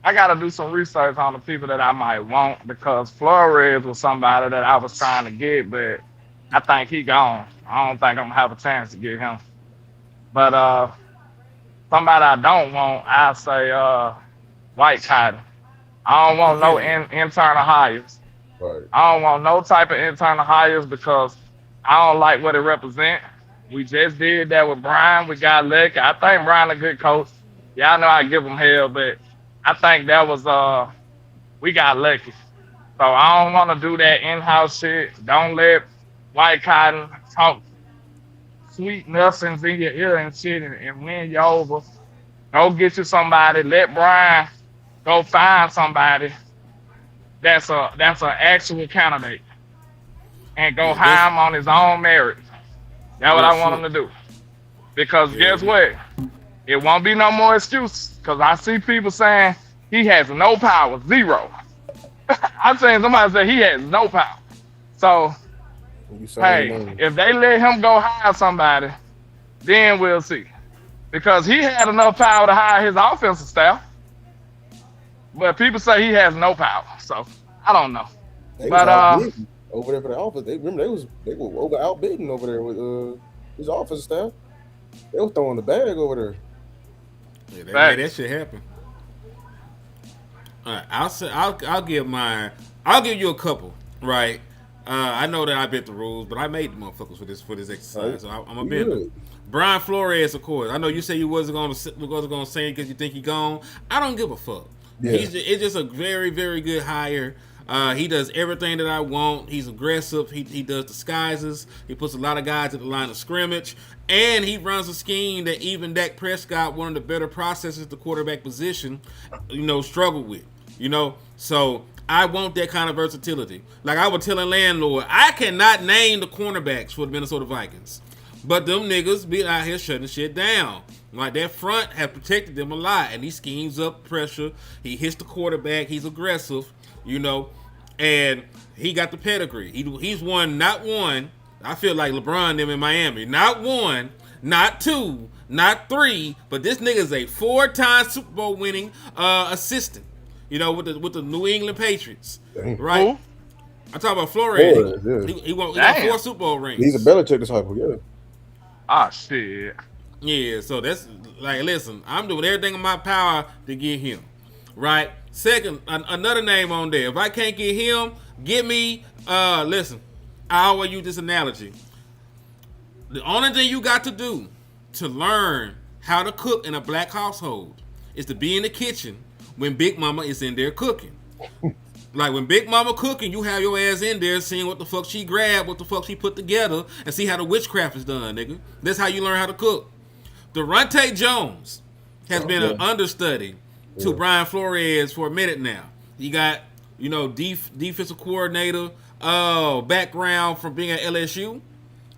I got to do some research on the people that I might want because Flores was somebody that I was trying to get, but I think he gone. I don't think I'm gonna have a chance to get him. But somebody I don't want, I say White Cotton. I don't want no internal hires. Right. I don't want no type of internal hires because I don't like what it represents. We just did that with Brian. We got lucky. I think Brian a good coach. Y'all know I give him hell, but I think that was we got lucky. So I don't want to do that in-house shit. Don't let White Cotton talk sweet nothings in your ear and shit and win you over. Go get you somebody. Let Brian go find somebody that's an actual candidate and go hire him on his own merit. That's what I want him to do. Because guess what? It won't be no more excuses. Because I see people saying he has no power, zero. I'm saying somebody said he has no power. So, hey, if they let him go hire somebody, then we'll see. Because he had enough power to hire his offensive staff. But people say he has no power. So, I don't know. But over there for the office, they were over outbidding over there with his offensive staff. They were throwing the bag over there. Yeah, they made that shit happen. All right, I'll give mine. I'll give you a couple, right? I know that I bent the rules, but I made the motherfuckers for this exercise, so I'm a bender. Brian Flores, of course. I know you say you wasn't gonna say because you think he gone. I don't give a fuck. Yeah. It's just a very, very good hire. He does everything that I want. He's aggressive. He does disguises. He puts a lot of guys at the line of scrimmage. And he runs a scheme that even Dak Prescott, one of the better processors at the quarterback position, struggled with. So I want that kind of versatility. Like I was telling LandLord, I cannot name the cornerbacks for the Minnesota Vikings. But them niggas be out here shutting shit down. Like that front have protected them a lot. And he schemes up pressure. He hits the quarterback. He's aggressive, and he got the pedigree. He's won not one. I feel like LeBron them in Miami. Not one, not two, not three, but this nigga is a 4-time Super Bowl winning assistant. With the New England Patriots, right? Who? I'm talking about Flores. He got 4 Super Bowl rings. He's a Belichick disciple, yeah. Ah, shit. Yeah, so that's like, listen, I'm doing everything in my power to get him, right? Second, another name on there. If I can't get him, get me. Listen, I always use this analogy. The only thing you got to do to learn how to cook in a black household is to be in the kitchen when Big Mama is in there cooking. Like when Big Mama cooking, you have your ass in there seeing what the fuck she grabbed, what the fuck she put together, and see how the witchcraft is done, nigga. That's how you learn how to cook. Durante Jones has been an understudy to Brian Flores for a minute now. He got, defensive coordinator background from being at LSU.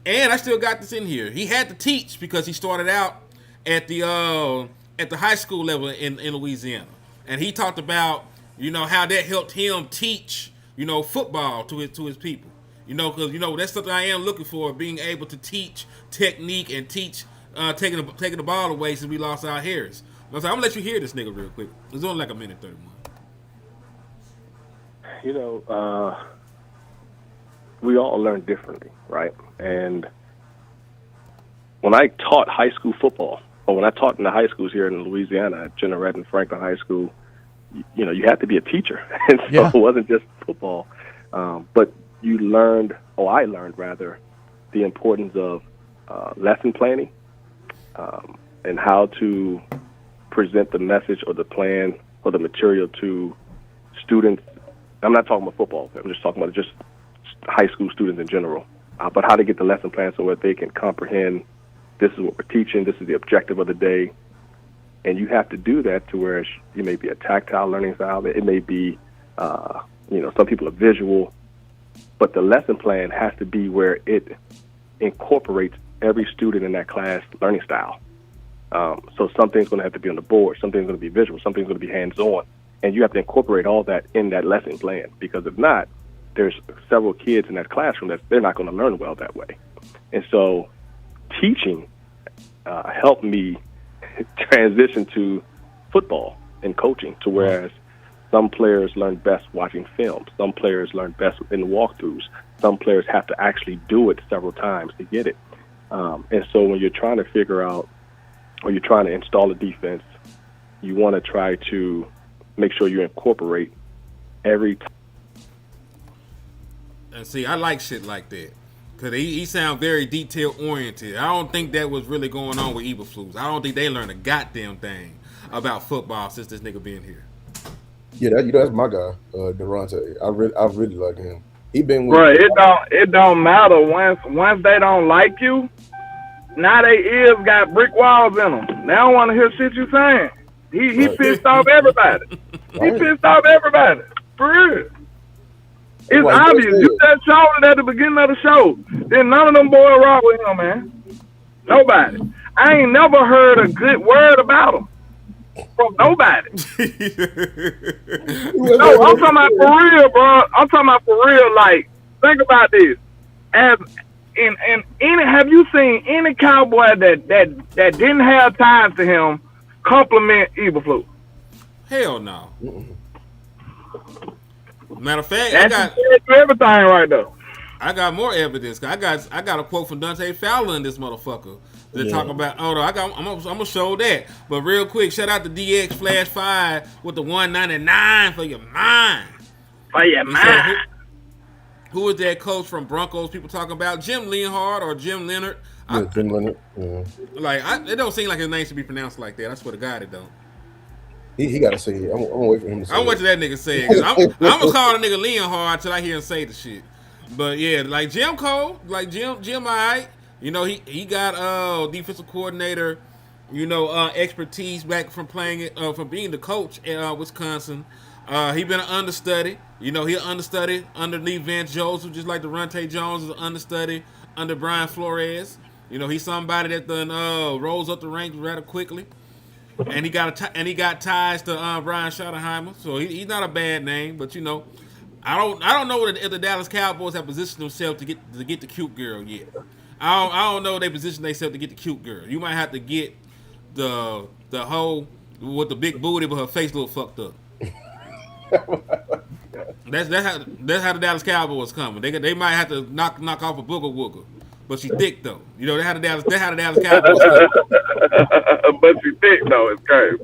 And I still got this in here. He had to teach because he started out at the high school level in Louisiana. And he talked about, how that helped him teach, football to his people. Because, that's something I am looking for, being able to teach technique and teach taking the ball away since we lost our Harris. So I'm gonna let you hear this nigga real quick. It's only like a minute 31. We all learn differently, right? And when I taught high school football, or when I taught in the high schools here in Louisiana at General Redden Franklin High School, you had to be a teacher, and so it wasn't just football. But I learned rather, the importance of lesson planning and how to present the message or the plan or the material to students. I'm not talking about football. I'm just talking about just high school students in general. But how to get the lesson plan so that they can comprehend this is what we're teaching, this is the objective of the day. And you have to do that to where it may be a tactile learning style. It may be, some people are visual. But the lesson plan has to be where it incorporates every student in that class learning style. So something's going to have to be on the board, something's going to be visual, something's going to be hands-on. And you have to incorporate all that in that lesson plan, because if not, there's several kids in that classroom that they're not going to learn well that way. And so teaching helped me transition to football in coaching. To whereas some players learn best watching film, some players learn best in walkthroughs, some players have to actually do it several times to get it. And so when you're trying to figure out, or you're trying to install a defense, you want to try to make sure you incorporate every time. And see, I like shit like that. Because he sound very detail-oriented. I don't think that was really going on with Eberflus. I don't think they learned a goddamn thing about football since this nigga been here. Yeah, that's my guy, Durante. I really like him. He been with. Bro, it don't matter once they don't like you. Now they ears got brick walls in them. They don't want to hear shit you saying. He pissed off everybody. He pissed off everybody. For real. It's obvious. You just showed it at the beginning of the show. Then none of them boys rock with him, man. Nobody. I ain't never heard a good word about him from nobody. No, I'm talking about for real, bro. I'm talking about for real. Like, think about this. As in any, have you seen any Cowboy that didn't have ties to him compliment Eberflus? Hell no. Matter of fact, I got everything right though. I got more evidence. I got a quote from Dante Fowler in this motherfucker that talk about. Oh no, I'm gonna show that. But real quick, shout out to DX Flash 5 with the 199 for your mind. For your mind. Who is that coach from Broncos? People talking about Jim Leonhard or Jim Leonard? Jim Leonard. Yeah. Like it don't seem like his name should be pronounced like that. I swear to God, it don't. He got to say it. I'm gonna wait for him to say it. I'm waiting for that nigga say it. Cause I'm gonna call the nigga Leonhard until I hear him say the shit. But yeah, like Jim Cole, like Jim, alright. You know, he got defensive coordinator, expertise back from playing from being the coach in Wisconsin. He been an understudy. He an understudy underneath Vance Joseph, just like Durante Jones is an understudy under Brian Flores. He's somebody that then rolls up the ranks rather quickly. And he got ties to Brian Schottenheimer, so he's not a bad name. But I don't know if the Dallas Cowboys have positioned themselves to get the cute girl yet. I don't know if they position themselves to get the cute girl. You might have to get the hoe with the big booty, but her face a little fucked up. That's how the Dallas Cowboys coming. They might have to knock off a booger wooger. But she thick though. That's how the Dallas Cowboys come. But she thick though, it's crazy.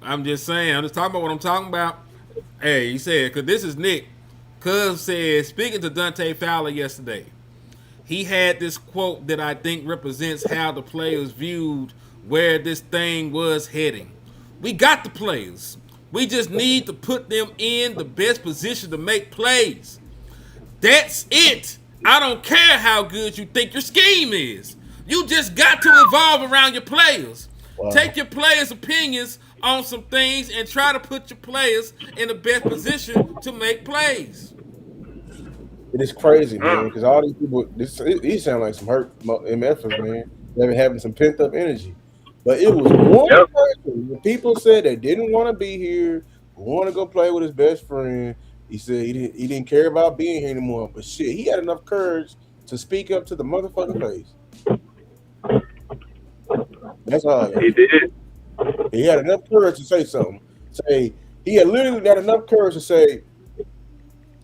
I'm just saying, I'm just talking about what I'm talking about. Hey, he said, because this is Nick. Cuz said, speaking to Dante Fowler yesterday, he had this quote that I think represents how the players viewed where this thing was heading. We got the players. We just need to put them in the best position to make plays. That's it. I don't care how good you think your scheme is. You just got to evolve around your players. Wow. Take your players' opinions on some things and try to put your players in the best position to make plays. It is crazy, man, because all these people, these sound like some hurt MFers, man. They've been having some pent-up energy. But it was one person, the people said they didn't want to be here, want to go play with his best friend. He said he didn't care about being here anymore. But shit, he had enough courage to speak up to the motherfucking face. That's all. He did. He had enough courage to say something. He had literally got enough courage to say,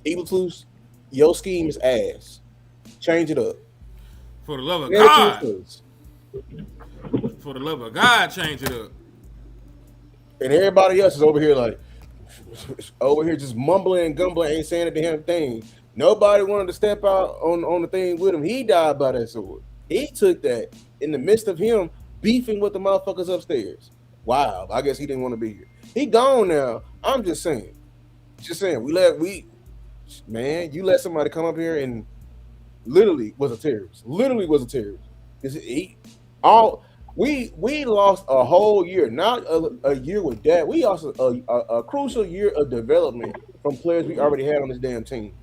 Eberflus, your scheme is ass. Change it up. For the love of God. For the love of God, change it up. And everybody else is over here just mumbling and gumbling, ain't saying a damn thing. Nobody wanted to step out on the thing with him. He died by that sword. He took that in the midst of him beefing with the motherfuckers upstairs. Wow, I guess he didn't want to be here. He gone now. I'm just saying. You let somebody come up here and literally was a terrorist. We lost a whole year, not a year with that. We lost a crucial year of development from players we already had on this damn team.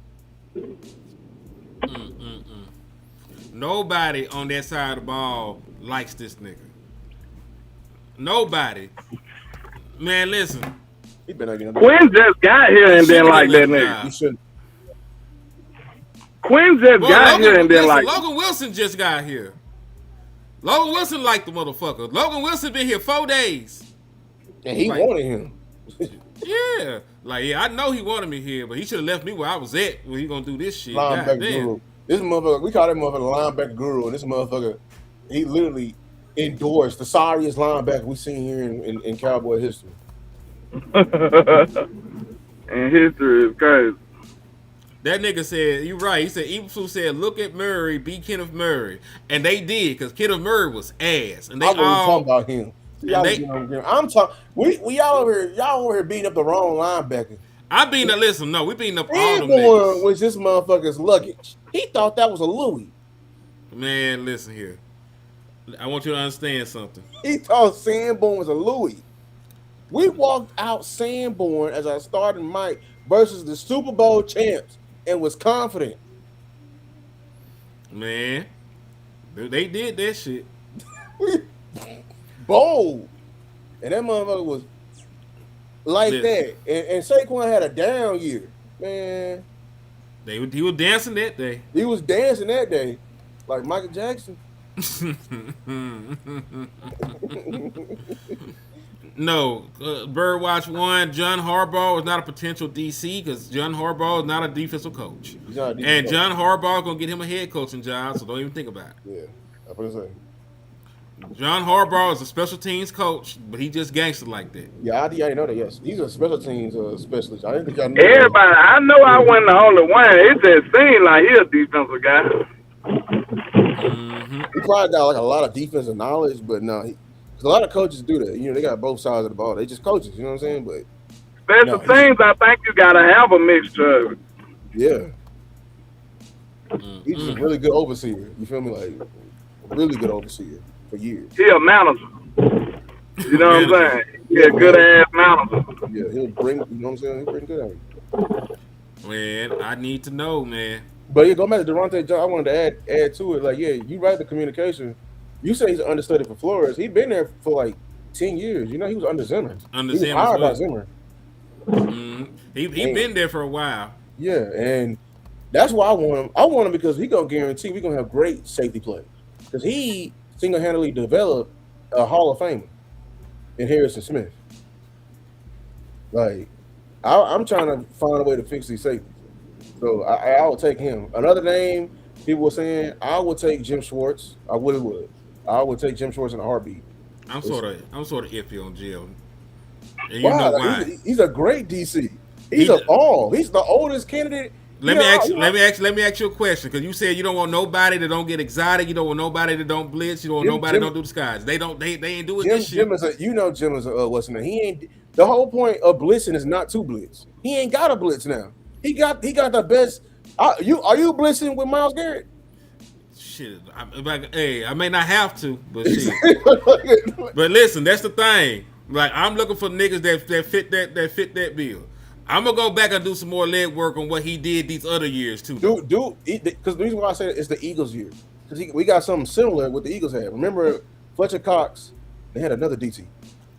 Nobody on that side of the ball likes this nigga. Nobody. Man, listen. Quinn just got here and didn't like that nigga. Quinn just got here and didn't like. Logan Wilson just got here. Logan Wilson liked the motherfucker. Logan Wilson been here 4 days. And he Like- wanted him. Yeah, like I know he wanted me here, but he should have left me where I was at when he gonna do this shit. Linebacker God damn. guru. This motherfucker, we call that motherfucker linebacker guru, and this motherfucker, he literally endorsed the sorriest linebacker we've seen here in Cowboy history. And history is crazy. That nigga said, you right. He said, Eberflus said, look at Murray, be Kenneth Murray. And they did, because Kenneth Murray was ass. And they I wasn't all talking about him. Y'all they- getting on him. I'm talking. We y'all over here beating up the wrong linebacker. I beating up, listen, no, we beating up all them One niggas. was this motherfucker's luggage. He thought that was a Louis. Man, listen here. I want you to understand something. He thought Sanborn was a Louis. We walked out Sanborn as our starting Mike versus the Super Bowl champs and was confident. Man, they did that shit. Bold. And that motherfucker was like Listen. that. And Saquon had a down year. Man, He was dancing that day. he was dancing that day like Michael Jackson. No, Birdwatch 1, John Harbaugh is not a potential DC because John Harbaugh is not a defensive coach. He's not a defensive And coach. John Harbaugh going to get him a head coaching job, so don't even think about it. Yeah, that's what I'm saying. John Harbaugh is a special teams coach, but he just gangster like that. Yeah, I didn't know that. Yes, he's a special teams specialist. I didn't think y'all knew that. Everybody, I know I wasn't the only one. It just seemed like he a defensive guy. He probably got like a lot of defensive knowledge, but no, because a lot of coaches do that. You know, they got both sides of the ball. They just coaches. You know what I'm saying? But Special teams, I think you gotta have a mixture of it. yeah, he's just a really good overseer. You feel me? Like a really good overseer for years. He a manager. You know what I'm saying? He a good ass manager. Yeah, he'll bring. You know what I'm saying? He'll bring good at you. Man, I need to know, man. But yeah, go back to Durante Johnson. I wanted to add to it. Like, yeah, you right. The communication. You say he's an understudy for Flores. He been there for like 10 years. You know, he was under Zimmer. Under he was Zimmer, hired by well. Zimmer. He been there for a while. Yeah, and that's why I want him. I want him because he gonna guarantee we're gonna have great safety play. Because he single-handedly developed a Hall of Famer in Harrison Smith. Like, I'm trying to find a way to fix these safeties. So I will take him. Another name people were saying, I would take Jim Schwartz. I really would. I would take Jim Schwartz in a heartbeat. I'm sort of iffy on Jill. And you Wow, know like, why? he's a great DC. He's a all. He's the oldest candidate. Let me ask you a question, because you said you don't want nobody that don't get exotic. You don't want nobody that don't blitz. You don't want nobody that don't do the skies. They ain't doing this shit. Jim is Jim is what's his name? He ain't. The whole point of blitzing is not to blitz. He ain't got a blitz now. He got the best. Are you blitzing with Myles Garrett? Shit, I may not have to, but shit. But listen, that's the thing. Like, I'm looking for niggas that fit that bill. I'm gonna go back and do some more leg work on what he did these other years too. Because the reason why I said it's the Eagles year, because we got something similar what the Eagles had. Remember Fletcher Cox? They had another DT.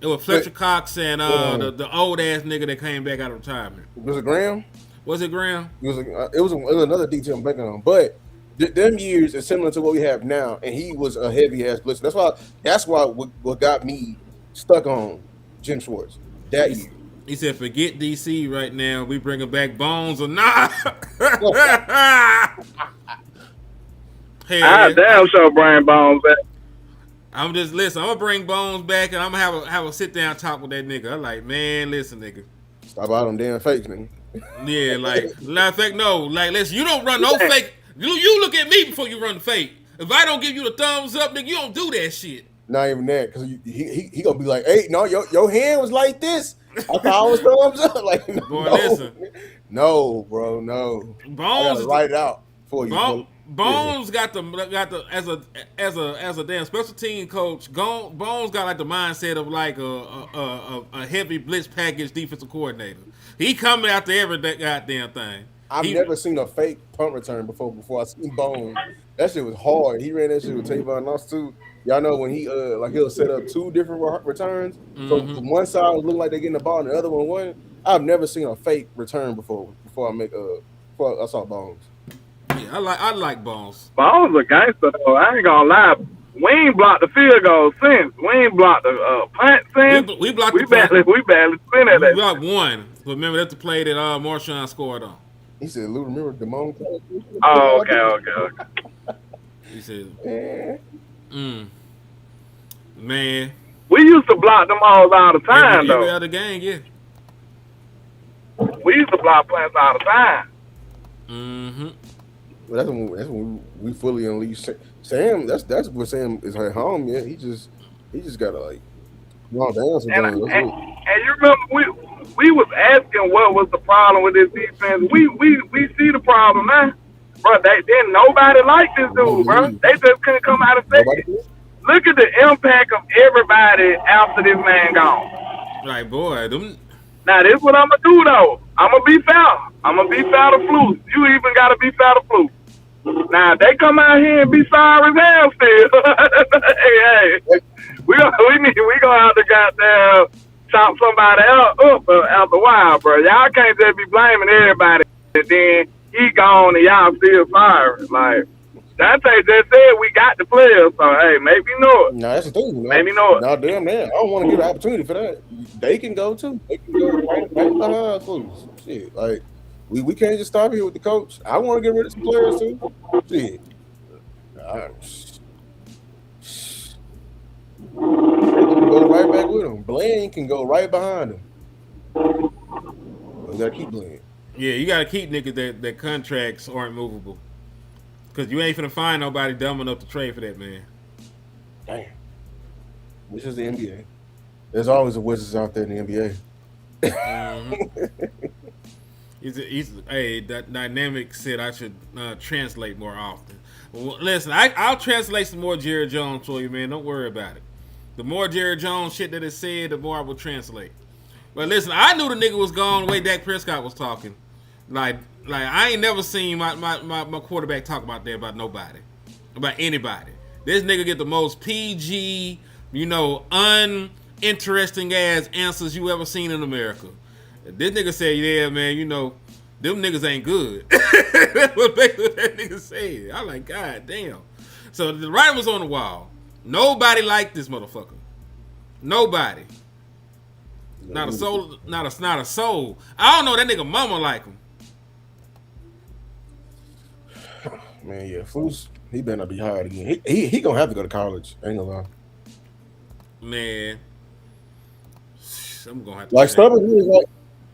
It was Fletcher Cox and the old ass nigga that came back out of retirement. Was it Graham? Was it Graham? It was another DT I'm blanking on, but. Them years is similar to what we have now, and he was a heavy ass blitzer. That's why what got me stuck on Jim Schwartz that year. He said, "Forget DC right now. We bringing back Bones or not?" I damn sure bring Bones back. I'm gonna bring Bones back, and I'm gonna have a sit down talk with that nigga. I'm like, man, listen, nigga. Stop out them damn fakes, nigga. Yeah, like listen, you don't run no fake. You look at me before you run the fake. If I don't give you the thumbs up, nigga, you don't do that shit. Not even that, because he gonna be like, hey, no, your hand was like this. I thought I was thumbs up. Like, boy, listen. No, bro, no. Bones write it out for you. Bones got the as a damn special team coach. Bones got like the mindset of like a heavy blitz package defensive coordinator. He coming after every goddamn thing. I've never seen a fake punt return before I seen Bones. That shit was hard. He ran that shit with Tavon Moss too. Y'all know when he'll set up two different returns. So one side would look like they're getting the ball and the other one won. I've never seen a fake return before I saw Bones. Yeah, I like Bones. Bones a gangster though. I ain't gonna lie. We ain't blocked the field goal since. We ain't blocked the punt since. We blocked we the punt. barely spin at We that. blocked one. But remember, that's the play that Marshawn scored on. He said, "Lou, remember Damone?" Oh, okay. He said, man. We used to block them all the time, every though. other game, yeah. We used to block punts all the time. Mm-hmm. Well, that's when we fully unleashed Sam. That's what Sam is at home. Yeah, he just gotta like calm down sometimes. And you remember we was asking what was the problem with this defense. We see the problem now, bro. Didn't nobody like this dude, bro. They just couldn't come out and say it. Look at the impact of everybody after this man gone. Like, boy, Now, this is what I'm going to do, though. I'm going to be foul. I'm going to be foul to Flus. You even got to be foul to Flus. Now, if they come out here and be sorry as hell still, hey, we going to have to goddamn chop somebody else up after a while, bro. Y'all can't just be blaming everybody and then he gone and y'all still sorry. Like, Dante just said we got the players, so hey, maybe know it. No, that's the thing. Maybe know it. No, damn man. I don't want to give an opportunity for that. They can go too. They can go right behind Flus. Shit, like we can't just stop here with the coach. I want to get rid of some players too. Shit. Go right back with him. Blaine can go right behind him. We gotta keep Blaine. Yeah, you gotta keep niggas that contracts aren't movable. Cause you ain't finna find nobody dumb enough to trade for that man. Damn. This is the NBA. There's always a Wizards out there in the NBA. Hey, that dynamic said I should translate more often. Well, listen, I'll translate some more Jerry Jones for you, man. Don't worry about it. The more Jerry Jones shit that is said, the more I will translate. But listen, I knew the nigga was gone the way Dak Prescott was talking. Like I ain't never seen my quarterback talk about that about nobody, about anybody. This nigga get the most PG, uninteresting ass answers you ever seen in America. This nigga said, yeah, man, them niggas ain't good. That's what that nigga said. I'm like, God damn. So the writing was on the wall. Nobody liked this motherfucker. Nobody. Not a soul. Not a soul. I don't know that nigga mama like him. Man, yeah, Flus, he better not be hired again. He gonna have to go to college. Ain't gonna lie. Man, I'm gonna have to. Like stubborn, he was like.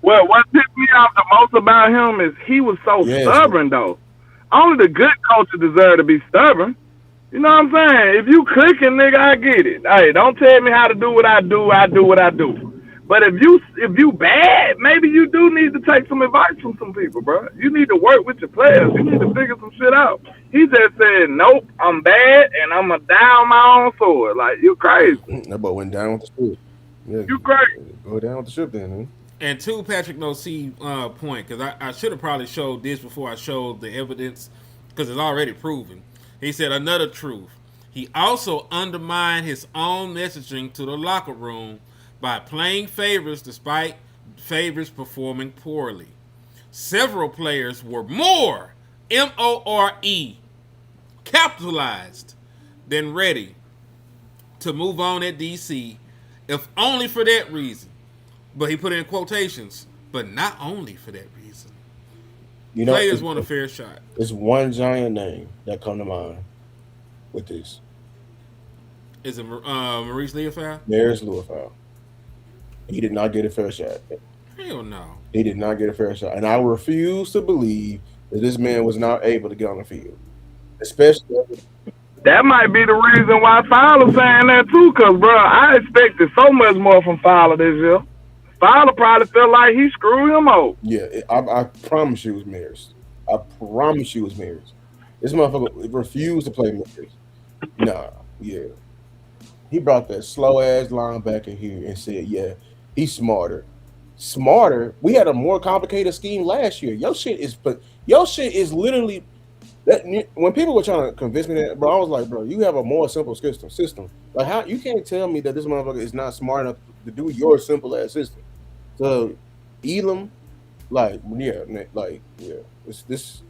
Well, what pissed me off the most about him is he was so stubborn, though. Only the good coaches deserve to be stubborn. You know what I'm saying? If you cooking, nigga, I get it. Hey, don't tell me how to do what I do. I do what I do. But if you bad, maybe you do need to take some advice from some people, bro. You need to work with your players. You need to figure some shit out. He just said, nope, I'm bad, and I'm going to die on my own sword. Like, you crazy. That boy went down with the ship. Yeah. You crazy. Go down with the ship then, man. And to Patrick No-C point, because I should have probably showed this before I showed the evidence, because it's already proven. He said another truth. He also undermined his own messaging to the locker room by playing favorites despite favorites performing poorly. Several players were more M-O-R-E capitalized than ready to move on at DC, if only for that reason. But he put in quotations, but not only for that reason. Players want a fair shot. There's one giant name that come to mind with this. Is it Maurice Leofau? Maurice Leofau. He did not get a fair shot. Hell no. He did not get a fair shot. And I refuse to believe that this man was not able to get on the field. Especially. That might be the reason why Fowler's saying that too, because, bro, I expected so much more from Fowler this year. Fowler probably felt like he screwed him over. Yeah, I promise you it was Maris. I promise you it was Maris. This motherfucker refused to play Maris. Nah, yeah. He brought that slow-ass linebacker here and said, yeah, he's smarter. Smarter? We had a more complicated scheme last year. Your shit is literally that. When people were trying to convince me that, bro, I was like, bro, you have a more simple system. Like, how you can't tell me that this motherfucker is not smart enough to do your simple ass system. So, Elam, it's this.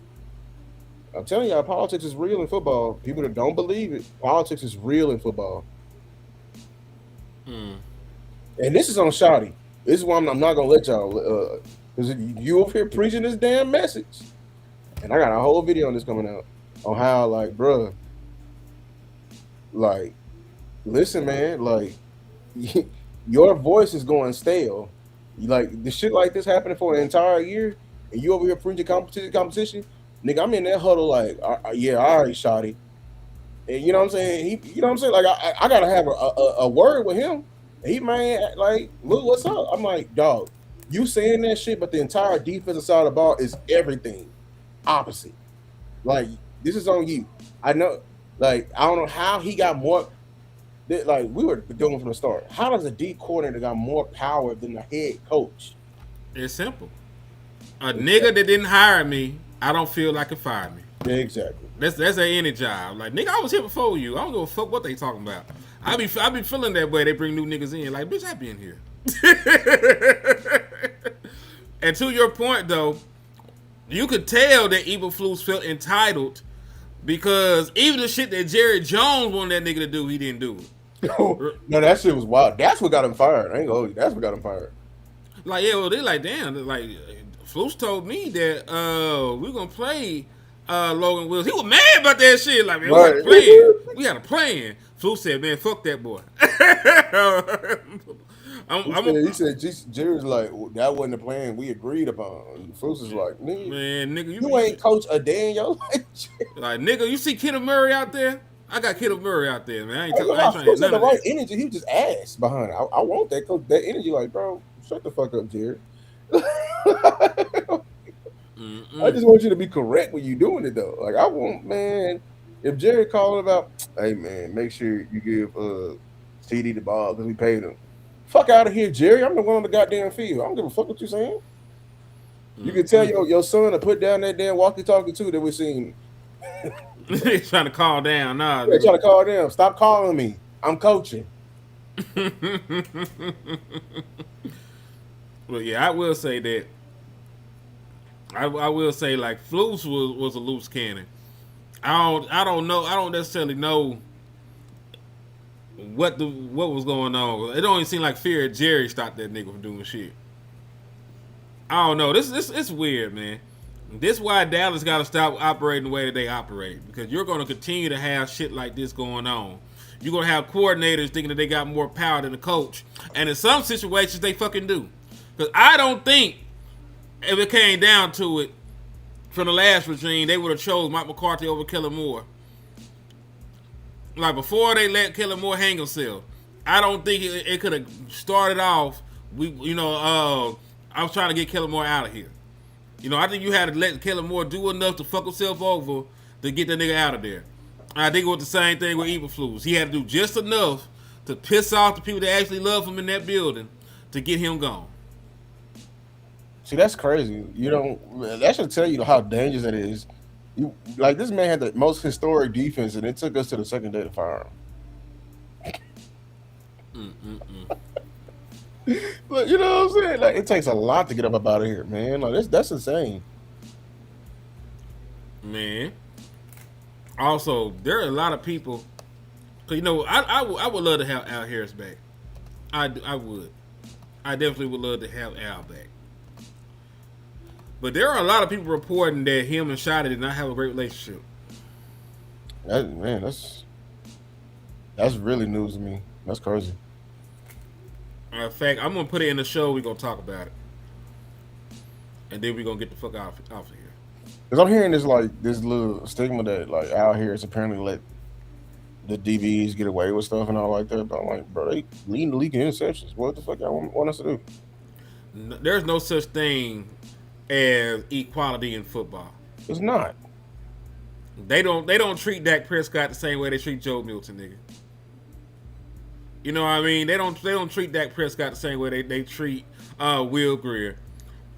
I'm telling y'all, politics is real in football. People that don't believe it, politics is real in football. Mm. And this is on Shotty. This is why I'm not gonna let y'all, because you over here preaching this damn message. And I got a whole video on this coming out on how, like, bruh, like, listen, man, like, your voice is going stale. Like, the shit like this happening for an entire year, and you over here preaching competition. Nigga, I'm in that huddle like, yeah, all right, Shotty. And you know what I'm saying? You know what I'm saying? Like, I gotta have a word with him. He might like, look, what's up? I'm like, dog, you saying that shit, but the entire defensive side of the ball is everything opposite. Like, this is on you. I know, like, I don't know how he got more. Like, we were doing from the start. How does a D coordinator got more power than the head coach? It's simple. A nigga that didn't hire me, I don't feel like it fired me. Yeah, exactly. That's any job. Like, nigga, I was here before you. I don't give a fuck what they talking about. I be feeling that way. They bring new niggas in. Like, bitch, I been here. And to your point, though, you could tell that Eberflus felt entitled because even the shit that Jerry Jones wanted that nigga to do, he didn't do it. No, that shit was wild. That's what got him fired. I ain't gonna hold you. That's what got him fired. Like, yeah, well, they like, damn, like, Flus told me that we're gonna play Logan Wills. He was mad about that shit. Like, man, we had a plan. Flus said, man, fuck that boy. He said, Jerry's like, that wasn't the plan we agreed upon. Flus is like, nigga, you ain't coach a day in your life. Like, nigga, you see Kenneth Murray out there? I got Kenneth Murray out there, man. I ain't trying to get none the of right that. energy. He was just ass behind it. I want that coach, that energy. Like, bro, shut the fuck up, Jerry. I just want you to be correct when you doing it, though. Like, I want, man, if Jerry calling about, hey, man, make sure you give CD the ball because we paid him. Fuck out of here, Jerry. I'm the one on the goddamn field. I don't give a fuck what you saying. You can tell your son to put down that damn walkie-talkie, too, that we seen. He's trying to call down. Nah, they're trying to call down. Stop calling me. I'm coaching. Well, yeah, I will say that. I will say, like, Flus was a loose cannon. I don't know. I don't necessarily know what was going on. It don't even seem like Fear Jerry stopped that nigga from doing shit. I don't know. This it's weird, man. This is why Dallas got to stop operating the way that they operate, because you're going to continue to have shit like this going on. You're going to have coordinators thinking that they got more power than the coach, and in some situations they fucking do. Because I don't think if it came down to it, from the last regime, they would have chose Mike McCarthy over Kellen Moore. Like, before they let Kellen Moore hang himself, I don't think it could have started off. I was trying to get Kellen Moore out of here. You know, I think you had to let Kellen Moore do enough to fuck himself over to get that nigga out of there. I think it was the same thing with Eberflus. He had to do just enough to piss off the people that actually love him in that building to get him gone. See, that's crazy. You don't. That should tell you how dangerous it is. Like, this man had the most historic defense, and it took us to the second day to fire him. But you know what I'm saying? Like, it takes a lot to get up out of here, man. Like, that's insane. Man. Also, there are a lot of people. Cause, you know, I would love to have Al Harris back. I would. I definitely would love to have Al back. But there are a lot of people reporting that him and Shotty did not have a great relationship. That's really news to me. That's crazy. In fact, I'm gonna put it in the show. We're gonna talk about it, and then we're gonna get the fuck off of here. Because I'm hearing this little stigma that, like, Al Harris apparently let the DBs get away with stuff and all like that. But I'm like, bro, they leading the league in interceptions. What the fuck y'all want us to do? There's no such thing as equality in football. It's not. They don't treat Dak Prescott the same way they treat Joe Milton, nigga. You know what I mean? They don't treat Dak Prescott the same way they treat Will Grier.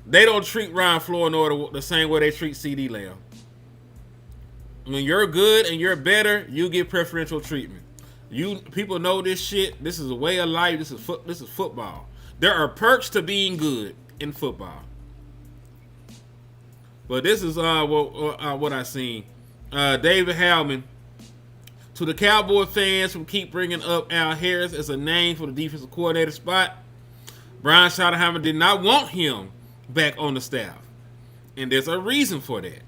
They don't treat Ryan Flournoy the same way they treat CD Lamb. When you're good and you're better, you get preferential treatment. People know this shit. This is a way of life. This is football. There are perks to being good in football. But this is what I seen. David Howman. To the Cowboy fans who keep bringing up Al Harris as a name for the defensive coordinator spot, Brian Schottenheimer did not want him back on the staff. And there's a reason for that.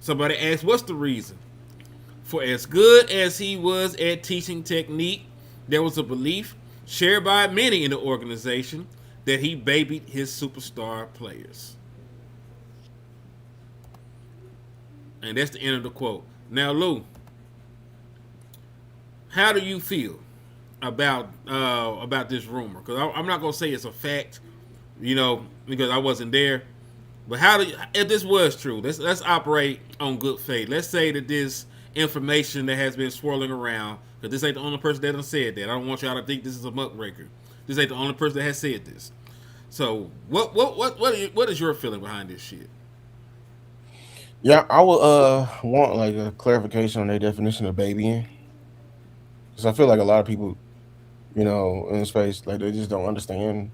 Somebody asked, what's the reason? For as good as he was at teaching technique, there was a belief shared by many in the organization that he babied his superstar players. And that's the end of the quote. Now, Lou, how do you feel about this rumor? Because I'm not gonna say it's a fact, because I wasn't there. But if this was true, let's operate on good faith. Let's say that this information that has been swirling around, because this ain't the only person that done said that. I don't want y'all to think this is a muckraker. This ain't the only person that has said this. So what is your feeling behind this shit? Yeah, I would want like a clarification on their definition of babying, because I feel like a lot of people, in space, like they just don't understand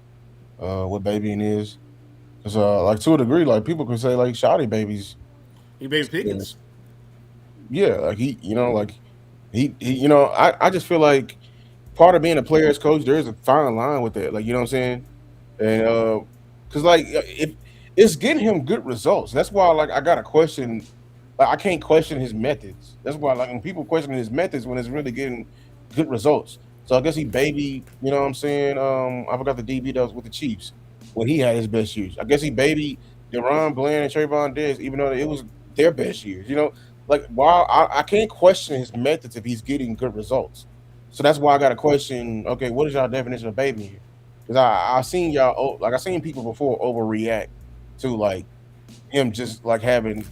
what babying is. Because like to a degree, like people can say like shoddy babies. He baby Pickens. Yeah, like I just feel like part of being a player's coach, there's a fine line with that. Like, you know what I'm saying? And because like if it's getting him good results, that's why like I got to question. Like I can't question his methods. That's why like when people question his methods when it's really getting good results. So I guess he baby, you know what I'm saying? I forgot the DB that was with the Chiefs when he had his best years. I guess he baby Deron Bland and Trayvon Diggs, even though it was their best years. Like while I can't question his methods if he's getting good results. So that's why I got to question. Okay, what is y'all definition of baby here? Because I seen y'all like I seen people before overreact to like him just like having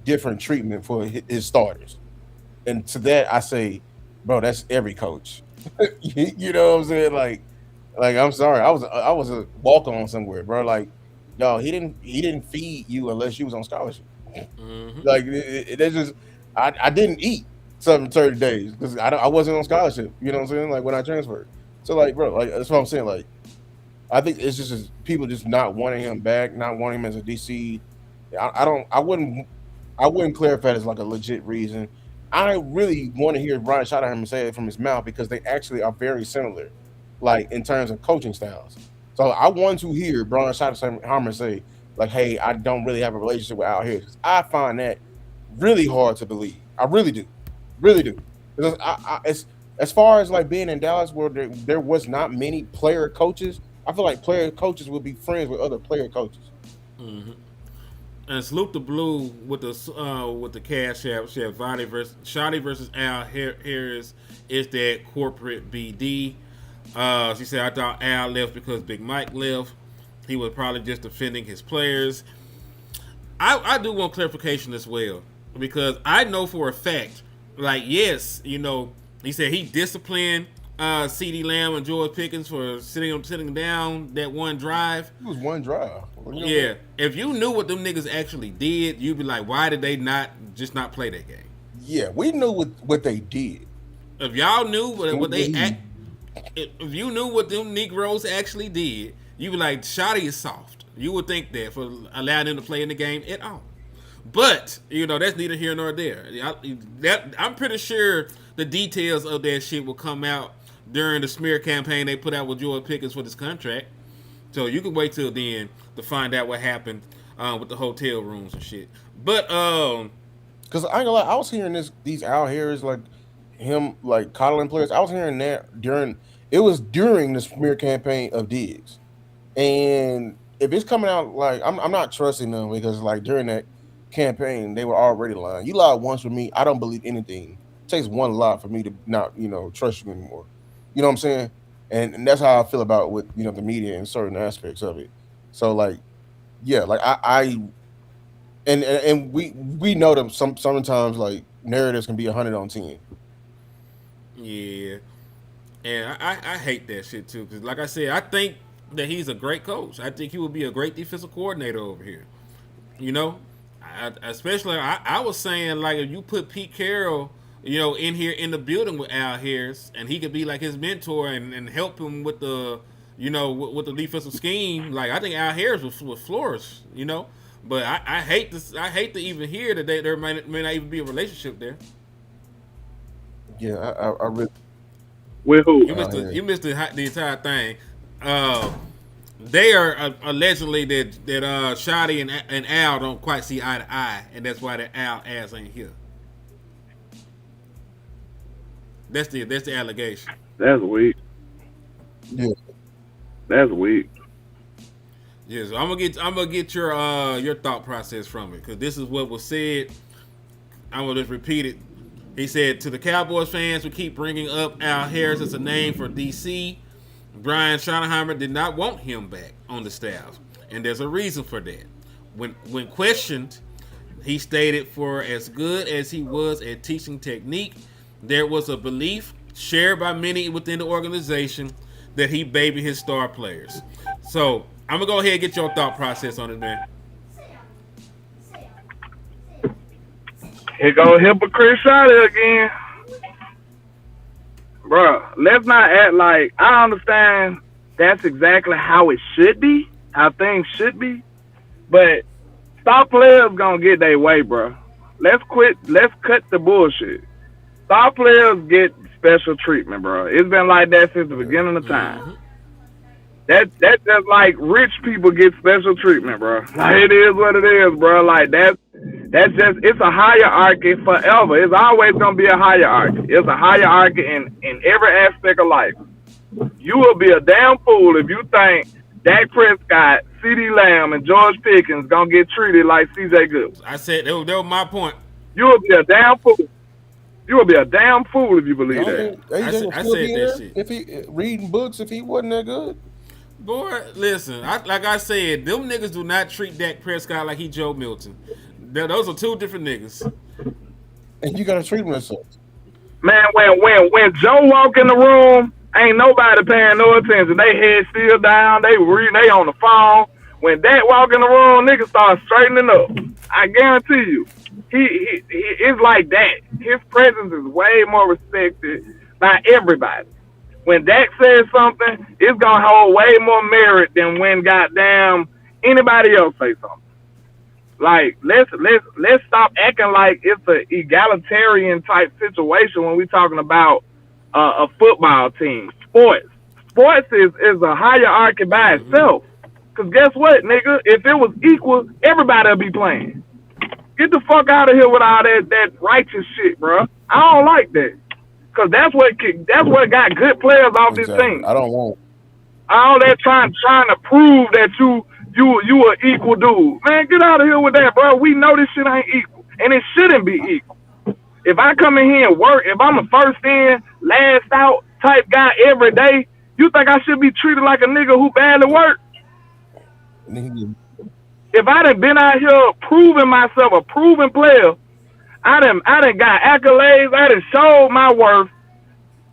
different treatment for his starters, and to that I say, bro, that's every coach. You know what I'm saying? Like I'm sorry, I was a walk on somewhere, bro. Like, y'all, he didn't feed you unless you was on scholarship. Mm-hmm. Like it's just I didn't eat 30 days because I wasn't on scholarship. You know what I'm saying? Like when I transferred. So like, bro, like that's what I'm saying. Like I think it's just people just not wanting him back, not wanting him as a DC. I wouldn't clarify it as like a legit reason. I really want to hear Brian Schottenheimer say it from his mouth because they actually are very similar, like in terms of coaching styles. So I want to hear Brian Schottenheimer say, like, hey, I don't really have a relationship with Al Harris. I find that really hard to believe. I really do. Because it's, as far as like being in Dallas where there was not many player coaches, I feel like player coaches would be friends with other player coaches. Mm-hmm. And salute the blue with the cash app. Shotty versus Al Harris is that corporate BD. She said, I thought Al left because Big Mike left. He was probably just defending his players. I do want clarification as well, because I know for a fact, like, yes, he said he disciplined CeeDee Lamb and George Pickens for sitting down that one drive. It was one drive. Yeah. If you knew what them niggas actually did, you'd be like, why did they not play that game? Yeah, we knew what they did. If y'all knew if you knew what them Negroes actually did, you'd be like, Shotty is soft. You would think that for allowing them to play in the game at all. But, that's neither here nor there. I'm pretty sure the details of that shit will come out during the smear campaign they put out with George Pickens for this contract. So you can wait till then to find out what happened with the hotel rooms and shit. But because I ain't gonna lie, I was hearing these Al Harris like him like coddling players. I was hearing that during the smear campaign of Diggs, and if it's coming out like I'm not trusting them because like during that campaign they were already lying. You lied once with me, I don't believe anything. It takes one lie for me to not trust you anymore. You know what I'm saying? And that's how I feel about with the media and certain aspects of it. So like, yeah, like and we know them sometimes like narratives can be 100 on 10. Yeah, and I hate that shit too because like I said, I think that he's a great coach. I think he would be a great defensive coordinator over here. Especially I was saying like if you put Pete Carroll in here in the building with Al Harris, and he could be like his mentor and help him with the, with the defensive scheme. Like I think Al Harris would flourish, But I hate to even hear that there may not even be a relationship there. Yeah, I really. With who? You missed the entire thing. They are allegedly that Shotty and Al don't quite see eye to eye, and that's why the Al ass ain't here. That's the allegation. That's weak. Yeah, that's weak. Yeah, so I'm gonna get your thought process from it, because this is what was said. I'm gonna just repeat it. He said, to the Cowboys fans who keep bringing up Al Harris as a name for DC, Brian Schottenheimer did not want him back on the staff, and there's a reason for that. When questioned, he stated, for as good as he was at teaching technique, there was a belief shared by many within the organization that he babied his star players. So I'm gonna go ahead and get your thought process on it, man. Here go hypocrite Shotty again. Bruh, let's not act like, I understand that's exactly how it should be, how things should be, but star players gonna get their way, bruh. Let's cut the bullshit. Star players get special treatment, bruh. It's been like that since the beginning of time. That's just like rich people get special treatment, bro. Like, it is what it is, bro. Like, that's just, it's a hierarchy forever. It's always gonna be a hierarchy. It's a hierarchy in every aspect of life. You will be a damn fool if you think Dak Prescott, CeeDee Lamb, and George Pickens gonna get treated like CJ Good. I said that was my point. You will be a damn fool. You will be a damn fool if you believe that. I said that shit. If he reading books, if he wasn't that good. Boy, listen, like I said, them niggas do not treat Dak Prescott like he Joe Milton. Those are two different niggas. And you gotta treat him as such. Man, when Joe walk in the room, ain't nobody paying no attention. They head still down. They on the phone. When Dak walk in the room, niggas start straightening up. I guarantee you, he is like that. His presence is way more respected by everybody. When Dak says something, it's gonna hold way more merit than when goddamn anybody else say something. Like, let's stop acting like it's an egalitarian type situation when we talking about a football team. Sports is a hierarchy by itself. Cause guess what, nigga? If it was equal, everybody'd be playing. Get the fuck out of here with all that righteous shit, bro. I don't like that. Cause that's what got good players off this team. I don't want all that trying to prove that you an equal dude. Man, get out of here with that, bro. We know this shit ain't equal, and it shouldn't be equal. If I come in here and work, if I'm a first in, last out type guy every day, you think I should be treated like a nigga who badly work? If I done been out here proving myself a proven player, I done got accolades. I done showed my worth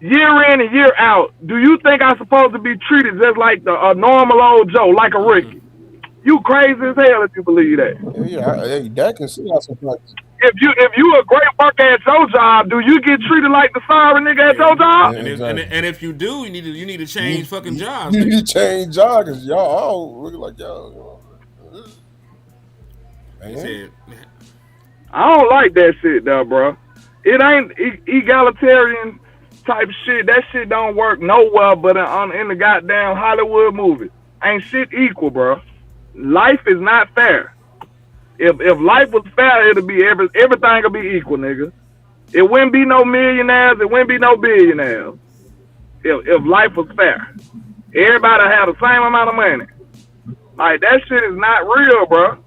year in and year out. Do you think I'm supposed to be treated just like a normal old Joe, like a rookie? You crazy as hell if you believe that. Yeah, that can see how some practice. If you a great worker at your job, do you get treated like the sorry nigga at your job? And if you do, you need to change fucking jobs. You need to change jobs because y'all all look like y'all. I don't like that shit though, bro. It ain't egalitarian type shit. That shit don't work nowhere but in the goddamn Hollywood movie. Ain't shit equal, bro. Life is not fair. If life was fair, it'll be everything will be equal, nigga. It wouldn't be no millionaires. It wouldn't be no billionaires. If life was fair, everybody have the same amount of money. Like, that shit is not real, bro.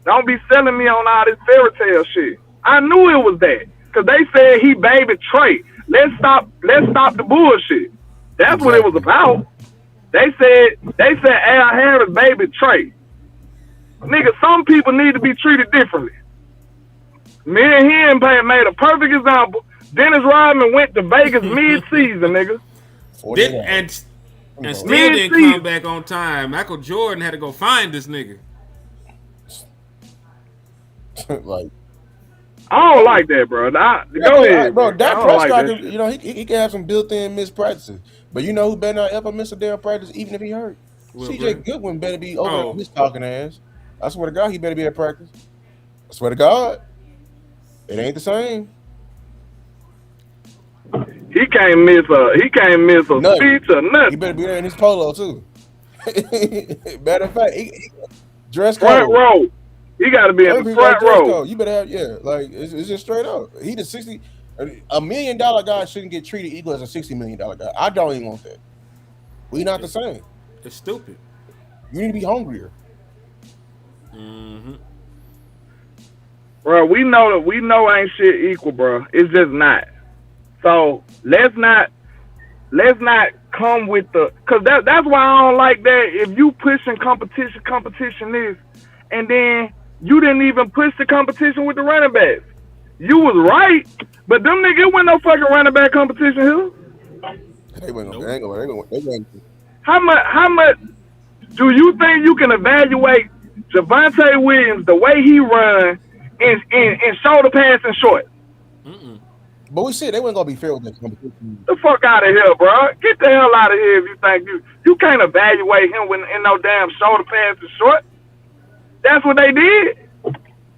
Don't be selling me on all this fairy tale shit. I knew it was that, cause they said he babied Trey. Let's stop the bullshit. That's what it was about. They said Al Harris babied Trey. Nigga, some people need to be treated differently. Me and him made a perfect example. Dennis Rodman went to Vegas mid-season, nigga. And still didn't come back on time. Michael Jordan had to go find this nigga. Like, I don't like that, bro. Go ahead, bro. Dak Prescott, like he can have some built-in missed practices, but you know who better not ever miss a damn practice, even if he hurt. CJ Goodwin better be over his talking ass. I swear to God, he better be at practice. I swear to God, it ain't the same. He can't miss a Nothing. speech or nothing. He better be there in his polo too. Matter of fact, he dress code. Front row. He got to be in the front dress row. code. You better have like it's just straight up. He the $1 million guy shouldn't get treated equal as a $60 million guy. I don't even want that. We not the same. It's stupid. You need to be hungrier. Mm-hmm. Bro, we know ain't shit equal, bro. It's just not. So let's not come with cause that's why I don't like that. If you pushing competition is, and then you didn't even push the competition with the running backs. You was right, but them niggas wasn't no fucking running back competition here. They went. How much do you think you can evaluate Javonte Williams the way he run and shoulder pass and short? But we said they weren't gonna be fair with that competition. The fuck out of here, bro. Get the hell out of here if you think you can't evaluate him in no damn shoulder pass and short. That's what they did.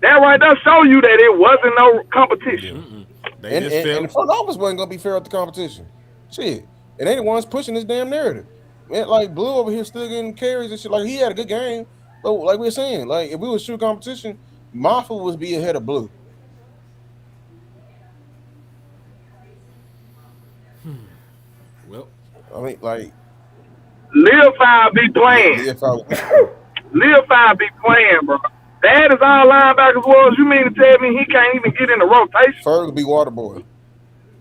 That right there show you that it wasn't no competition. And the front office wasn't gonna be fair with the competition. Shit. And they the ones pushing this damn narrative. Man, like Blue over here still getting carries and shit. Like he had a good game. But like we were saying, like if we was true competition, Mafia would be ahead of Blue. Well, I mean, like Lil 5 be playing. Lil 5 be playing, bro. That is all linebackers was. You mean to tell me he can't even get in the rotation? Ferg would be water boy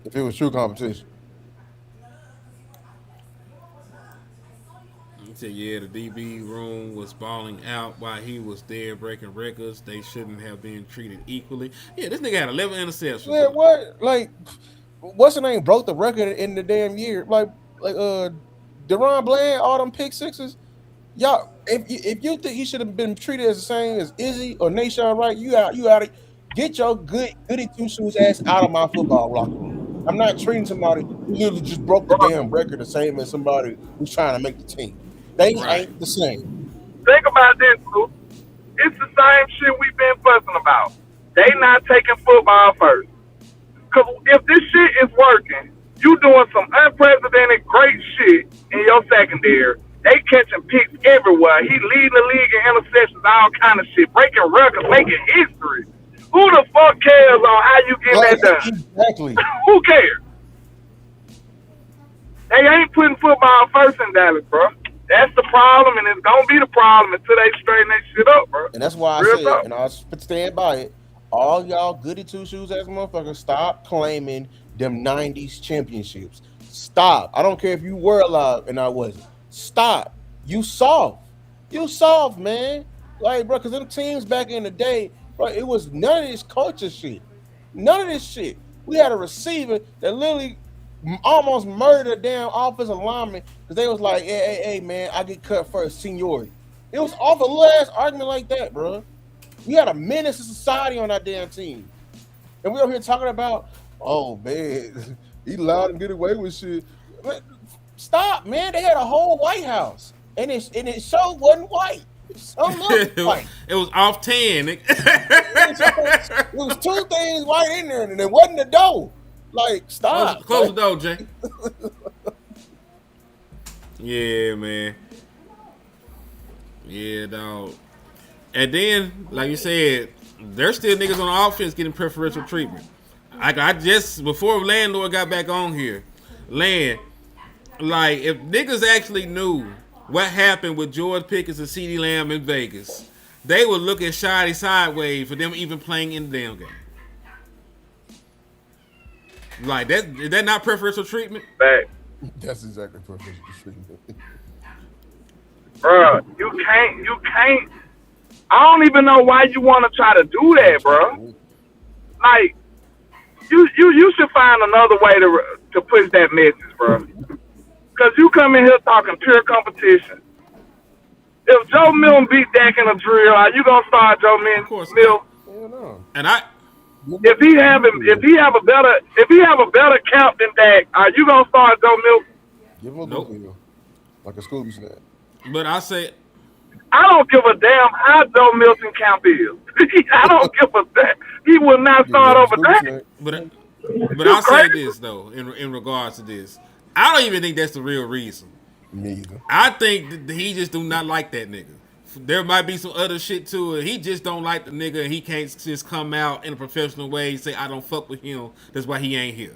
if it was true competition. He said, yeah, the DB room was balling out while he was there breaking records. They shouldn't have been treated equally. Yeah, this nigga had 11 interceptions. Yeah, what? Like, what's the name? Broke the record in the damn year. Like Deron Bland, all them pick sixes. Y'all, if you think he should have been treated as the same as Izzy or Nashawn Wright, you out of get your goody two shoes ass out of my football locker room. I'm not treating somebody who literally just broke the damn record the same as somebody who's trying to make the team. They ain't the same. Think about this, Lou. It's the same shit we've been fussing about. They not taking football first. Because if this shit is working, you doing some unprecedented great shit in your secondary. They catching picks everywhere. He leading the league in interceptions, all kind of shit, breaking records, making history. Who the fuck cares on how you get that done? Exactly. Who cares? They ain't putting football first in Dallas, bro. That's the problem, and it's gonna be the problem until they straighten that shit up, bro. And that's why I said, and I'll stand by it. All y'all goody two shoes ass motherfuckers, stop claiming them 90s championships. Stop. I don't care if you were alive and I wasn't. Stop. You soft. You soft, man. Like, bro, because them teams back in the day, bro, it was none of this culture shit. None of this shit. We had a receiver that literally almost murdered a damn offensive lineman because they was like, hey, man, I get cut first, seniority. It was off a little ass argument like that, bro. We had a menace to society on our damn team. And we over here talking about, oh, man, he allowed him to get away with shit. Stop, man. They had a whole White House. And it so wasn't white. It was off 10. It was two things white in there, and it wasn't the dough. Like, stop. Close the door, Jay. Yeah, man. Yeah, dog. And then, like you said, there's still niggas on offense getting preferential treatment. I just, before LandLord got back on here, like, if niggas actually knew what happened with George Pickens and CeeDee Lamb in Vegas, they would look at Shotty sideways for them even playing in the damn game. Like, is that not preferential treatment? That's exactly preferential treatment. Bro, you can't. I don't even know why you want to try to do that, bro. Like, you should find another way to push that message, bro. Because you come in here talking pure competition. If Joe Milton beat Dak in a drill, are you gonna start Joe Milton? Of course Milton? No. And if he have a better count than Dak, are you gonna start Joe Milton? Give him a nope. Like a Scooby snack. But I say, I don't give a damn how Joe Milton camp is. I don't give a damn. He will not start over that. But I'll say this though, in regards to this, I don't even think that's the real reason. Neither. I think that he just do not like that nigga. There might be some other shit to it. He just don't like the nigga, and he can't just come out in a professional way and say I don't fuck with him. That's why he ain't here.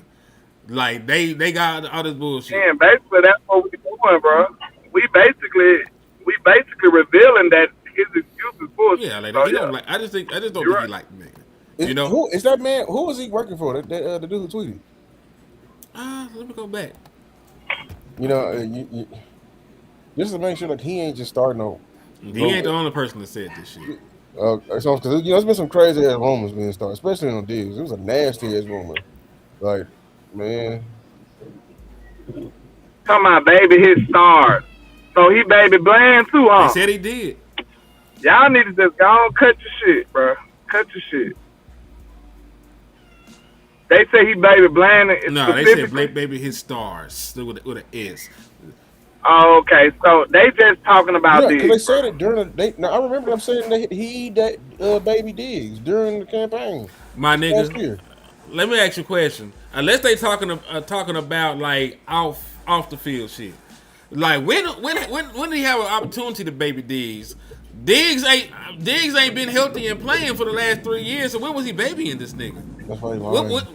Like they got all this bullshit. Yeah, basically that's what we doing, bro. We basically revealing that his excuse is bullshit. Yeah, like So, he don't like. I just don't think he like the nigga. You know, who is that man? Who was he working for? The dude who tweeted. Let me go back. You know, you, just to make sure like he ain't just starting over. He ain't the only person that said this shit. So because there's been some crazy ass rumors being started, especially on Diggs. It was a nasty ass rumor. Like, man. Talking about baby hit stars. So he baby bland too, huh? They said he did. Y'all need to just go on cut your shit, bro. Cut your shit. They say he baby bland. No, they said baby his stars with an S. Oh, okay. So they just talking about because this. they said it during I remember them saying that baby Diggs during the campaign. My nigga, let me ask you a question. Unless they talking about like off the field shit. Like when did he have an opportunity to baby Diggs? Diggs ain't been healthy and playing for the last 3 years. So when was he babying this nigga? That's why he lying.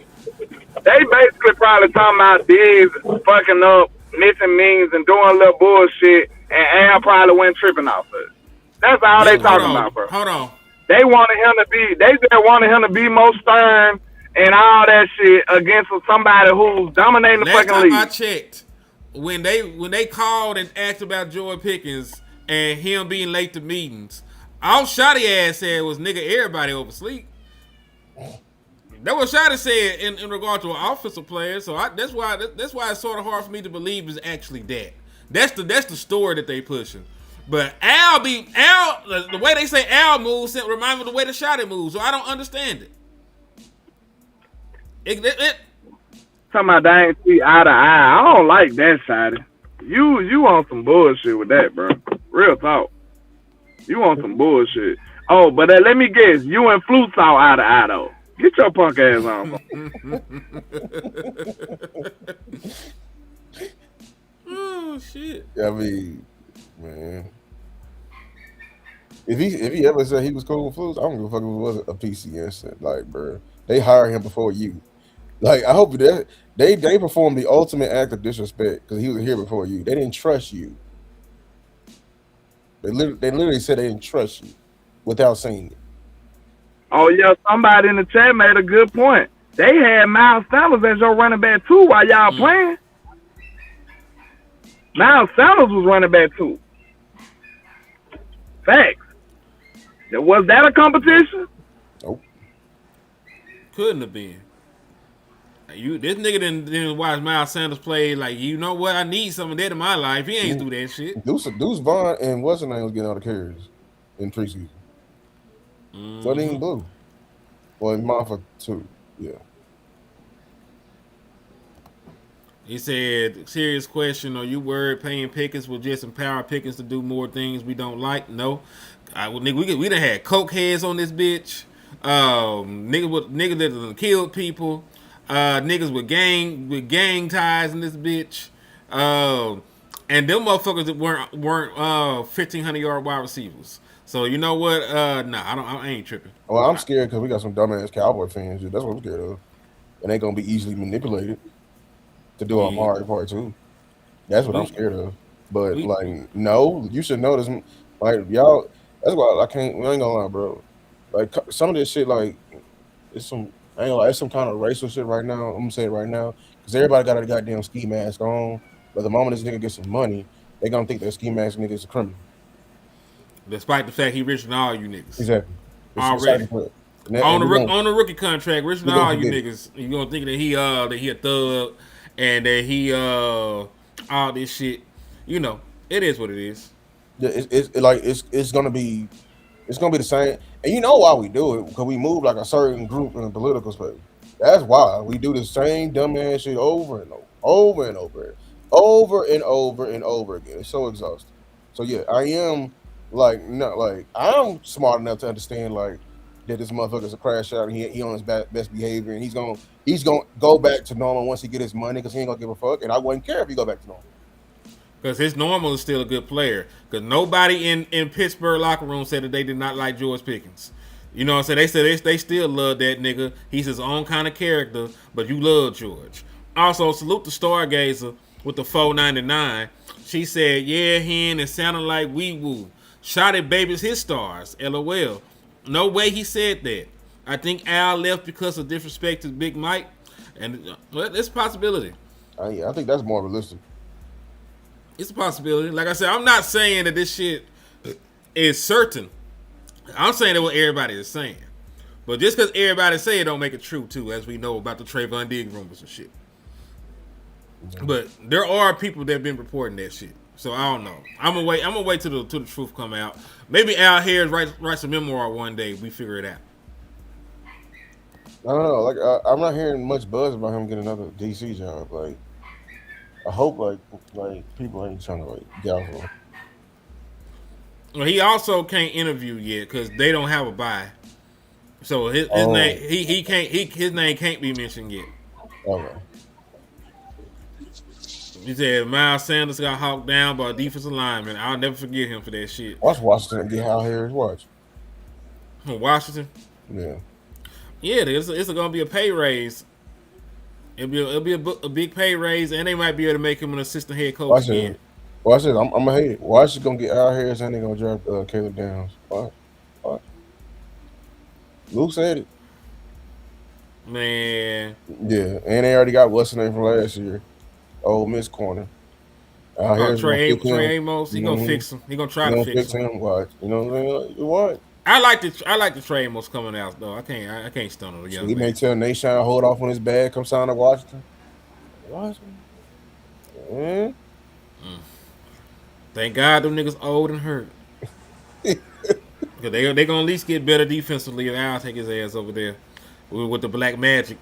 They basically probably talking about Diggs fucking up, missing means, and doing a little bullshit, and Al probably went tripping off of it. That's all they talking about, bro. Hold on. They just wanted him to be more stern and all that shit against somebody who's dominating the fucking league. Last time I checked, when they called and asked about Joy Pickens and him being late to meetings, all Shotty ass said was nigga everybody oversleep. That was Shotty said in regard to an offensive player. So that's why it's sort of hard for me to believe is actually that. That's the story that they pushing. But Al, the way they say Al moves remind me of the way the Shotty moves. So I don't understand it. Talking about they ain't see eye to eye. I don't like that, Shotty. You on some bullshit with that, bro. Real talk. You on some bullshit. Oh, but let me guess. You and Flute saw eye to eye, though. Get your punk ass on, bro. Oh, shit. I mean, man. If he ever said he was cool with Flute, I don't give a fuck if it was a PCS. Like, bro, they hired him before you. Like, I hope that they performed the ultimate act of disrespect because he was here before you. They didn't trust you. They literally said they didn't trust you without saying it. Oh, yeah, somebody in the chat made a good point. They had Miles Sanders as your running back, too, while y'all playing. Miles Sanders was running back, too. Facts. Was that a competition? Nope. Couldn't have been. This nigga didn't watch Miles Sanders play. Like, you know what? I need some of that in my life. He ain't do that shit. Deuce Vaughn and what's his name was getting all the carries in preseason. So they ain't blue. Well, in Maffa too. Yeah. He said, serious question, are you worried paying Pickens will just empower Pickens to do more things we don't like? No. We done had coke heads on this bitch. Niggas that done killed people. Niggas with gang ties in this bitch. And them motherfuckers that weren't 1,500-yard wide receivers. So you know what? I ain't tripping. Well, I'm scared because we got some dumbass Cowboy fans. That's what I'm scared of. And they gonna be easily manipulated to do a hard part too. That's what I'm scared of. But no, you should know this. Like y'all, that's why I ain't gonna lie, bro. Like some of this shit, like it's some kind of racial shit right now. I'm gonna say it right now because everybody got a goddamn ski mask on. But the moment this nigga gets some money, they gonna think that ski mask nigga is a criminal. Despite the fact he richer than all you niggas. Exactly. Already. On the rookie contract, richer than all you niggas. You gonna think that he a thug and that he all this shit. You know, it is what it is. Yeah, it's gonna be the same. And you know why we do it? Because we move like a certain group in the political space. That's why we do the same dumbass shit over and over and over and over again. It's so exhausting. So yeah, I am Like, no, like I'm smart enough to understand like that this motherfucker's a crash out and he on his best behavior and he's gonna go back to normal once he get his money because he ain't gonna give a fuck and I wouldn't care if he go back to normal. Because his normal is still a good player. Because nobody in Pittsburgh locker room said that they did not like George Pickens. You know what I'm saying? They said they still love that nigga. He's his own kind of character, but you love George. Also, salute the Stargazer with the 499. She said, yeah, hen, it sounded like wee woo. Shot at babies his stars. LOL. No way he said that. I think Al left because of disrespect to Big Mike. And well, it's a possibility. Yeah, I think that's more realistic. It's a possibility. Like I said, I'm not saying that this shit is certain. I'm saying that what everybody is saying. But just because everybody say it don't make it true, too, as we know about the Trayvon Diggs rumors and shit. Yeah. But there are people that have been reporting that shit. So I don't know. I'm gonna wait till the truth come out. Maybe Al Harris writes a memoir one day. We figure it out. I don't know. Like I'm not hearing much buzz about him getting another DC job. Like I hope like people ain't trying to like get off of him. Well, he also can't interview yet because they don't have a bye. So his name his name can't be mentioned yet. Okay. He said Miles Sanders got hawked down by a defensive lineman. I'll never forget him for that shit. Watch Washington get Al Harris. Watch. Washington? Yeah. Yeah, it's gonna be a pay raise. It'll be a big pay raise, and they might be able to make him an assistant head coach again. Watch it. I'm gonna hate it. Washington's gonna get Al Harris and they're gonna draft Caleb Downs. Watch. Luke said it. Man. Yeah, and they already got what's the name from last year. Ole Miss corner. Trey Amos. He gonna fix him. He gonna try to fix him. Watch. You know what I'm saying? What? I like the Trey Amos coming out though. I can't stun him. So he may tell Nation to hold off on his bag. Come sign to Washington. Mm. Thank God them niggas old and hurt. Cause they gonna at least get better defensively, and I'll take his ass over there with the black magic.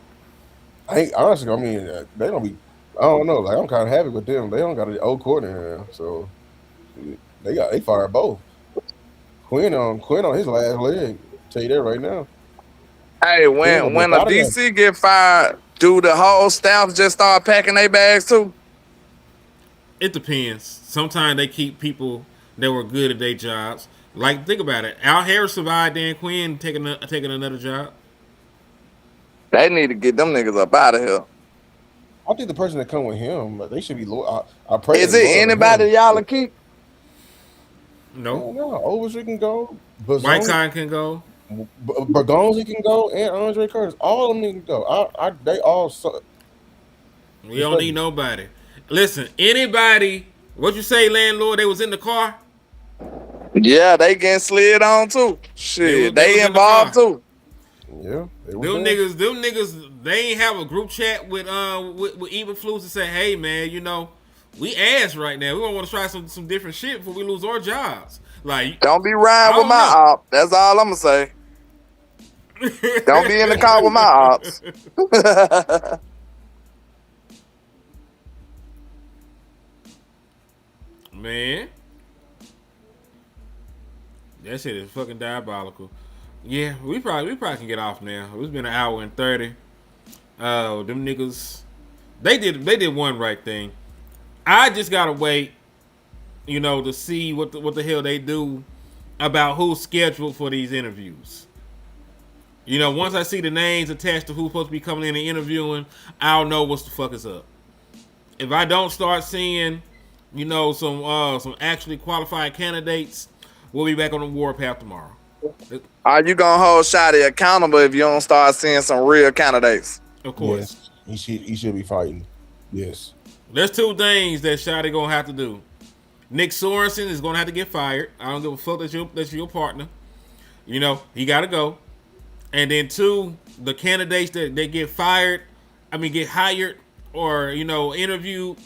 Honestly, I mean, they don't be. I don't know. Like I'm kind of happy with them. They don't got an old coordinator, so they fired both. Quinn on his last leg. Tell you that right now. Hey, when a DC get fired, do the whole staff just start packing their bags too? It depends. Sometimes they keep people that were good at their jobs. Like, think about it. Al Harris survived Dan Quinn taking another job. They need to get them niggas up out of here. I think the person that come with him, they should be loyal. I pray. Is it anybody y'all can keep? No. Overstreet can go. Whiteside can go. Bergonzi can go, and Andre Curtis. All of them can go. They all suck. We don't need nobody. Listen, anybody. What you say, landlord? They was in the car. Yeah, they getting slid on too. Shit, they involved too. Yeah, them niggas, they ain't have a group chat with Eberflus and say, hey man, you know, we ass right now. We don't want to try some different shit before we lose our jobs. Like, don't be riding with my op. That's all I'm gonna say. Don't be in the car with my ops. Man, that shit is fucking diabolical. Yeah, we probably can get off now. It's been an hour and 30. Them niggas, they did one right thing. I just gotta wait, you know, to see what the hell they do about who's scheduled for these interviews. You know, once I see the names attached to who's supposed to be coming in and interviewing, I'll know what the fuck is up. If I don't start seeing, you know, some actually qualified candidates, we'll be back on the warpath tomorrow. Are you gonna hold Shotty accountable if you don't start seeing some real candidates? Of course. Yes, he should be fighting. Yes. There's two things that Shotty gonna have to do. Nick Sorensen is gonna have to get fired. I don't give a fuck that's your partner. You know, he gotta go. And then two, the candidates that they get hired or, you know, interviewed,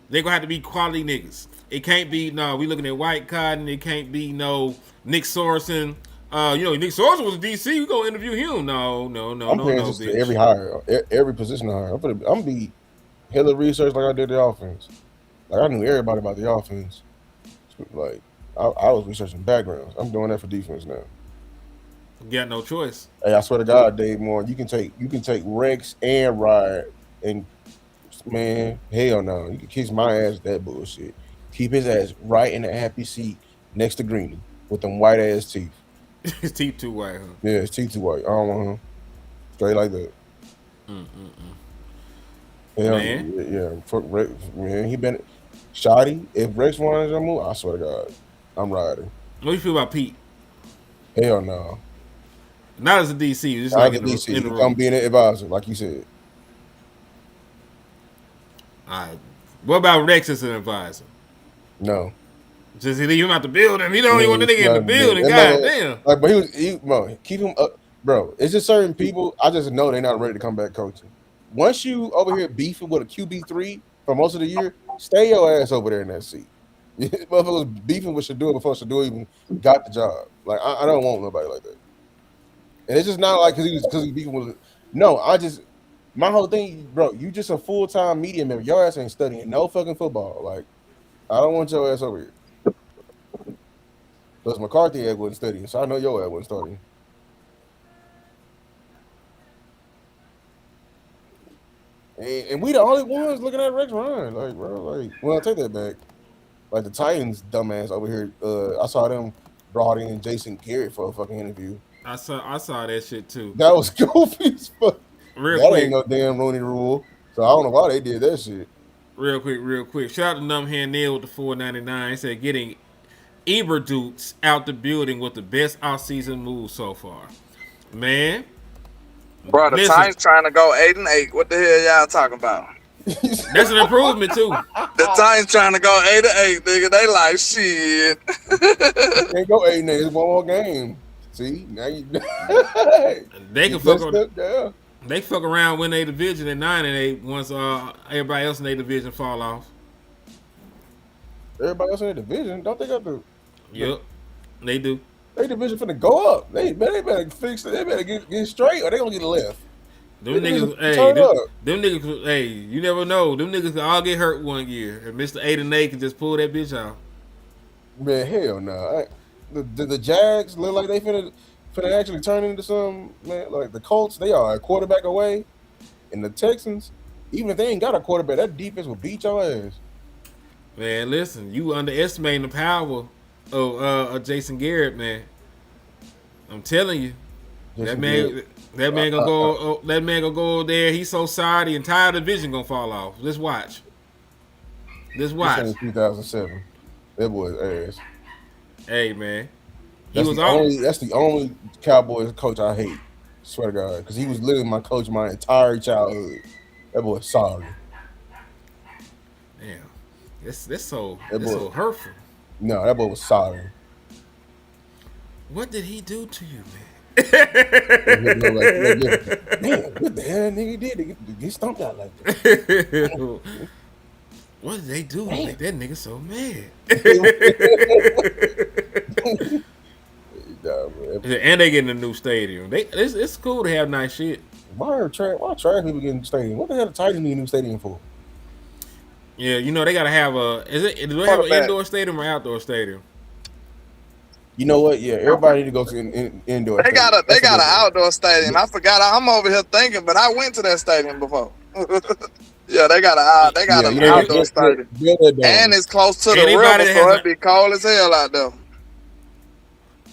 they're gonna have to be quality niggas. It can't be we looking at White Cotton. It can't be Nick Sorensen. You know, Nick Sorensen was a DC. We gonna interview him. No. I'm paying just to every hire, every position hire. I'm gonna be hella research like I did the offense. Like I knew everybody about the offense. Like I was researching backgrounds. I'm doing that for defense now. You got no choice. Hey, I swear to God, Dave Moore, you can take Rex and Ride, and man, hell no, you can kiss my ass with that bullshit. Keep his ass right in the happy seat next to Greeny with them white ass teeth. His teeth too white, huh? Yeah, his teeth too white. I don't want him straight like that. Hell, Man. yeah, fuck Rex, man. He been shoddy. If Rex wants to move, I swear to God, I'm riding. What do you feel about Pete? Hell no. Not as a DC, just Not like as a DC. in the Come room. be an advisor, like you said. All right. What about Rex as an advisor? No. Just leave him out the building. He don't even want the nigga in the building. God damn. Like, but bro, keep him up, bro. It's just certain people. I just know they're not ready to come back coaching. Once you over here beefing with a QB3 for most of the year, stay your ass over there in that seat. Motherfuckers beefing with Shadua before Shadua even got the job. Like, I don't want nobody like that. And it's just not like because he's beefing with. No, my whole thing, bro. You just a full-time media member. Your ass ain't studying no fucking football. Like, I don't want your ass over here. Because McCarthy ass wasn't studying, so I know your ass wasn't studying. And we the only ones looking at Rex Ryan. Like, bro, like, well, I'll take that back. Like, the Titans dumbass over here, I saw them brought in Jason Garrett for a fucking interview. I saw that shit too. That was goofy as fuck. Real that quick. ain't no damn Rooney Rule. So I don't know why they did that shit. Real quick. Shout out to Numbhand Neil with the $4.99. He said getting Eberdudes out the building with the best offseason move so far. Man. Bro, the listen, Titans trying to go 8-8. What the hell y'all talking about? That's an improvement too. The Titans trying to go 8-8, nigga. They like shit. Can't go 8-8. It's one more game. See, now you. They can fuck around. They fuck around, win their division at 9-8 once everybody else in their division fall off. Everybody else in their division, don't they got the? Yep, they do. They division finna go up. They better fix it. They better get straight, or they gonna get left. Them niggas, hey, you never know. Them niggas can all get hurt one year, and Mr. 8-8 can just pull that bitch out. Man, hell no. The Jags look like they finna actually turn into some, man. Like the Colts, they are a quarterback away, and the Texans, even if they ain't got a quarterback, that defense will beat your ass. Man, listen, you underestimating the power of Jason Garrett, man. I'm telling you, that man gonna go. That man gonna go there. He's so sorry, the entire division gonna fall off. Let's watch. This was 2007. That boy's ass. Hey man, That's the only Cowboys coach I hate. Swear to God, because he was literally my coach my entire childhood. That boy's sorry. Damn, that's so hurtful. No, that boy was sorry. What did he do to you, man? Man, what the hell nigga did to get stumped out like that? What did they do to make that nigga so mad? And they getting a new stadium. It's cool to have nice shit. Why trash people getting stadium? What the hell the Titans need a new stadium for? Yeah, you know they gotta have do they have an indoor stadium or outdoor stadium? You know what? Yeah, everybody need to go to an indoor. They got an outdoor stadium. I forgot. I'm over here thinking, but I went to that stadium before. Yeah, they got an outdoor stadium, and it's close to the river, so it'd be cold as hell out there.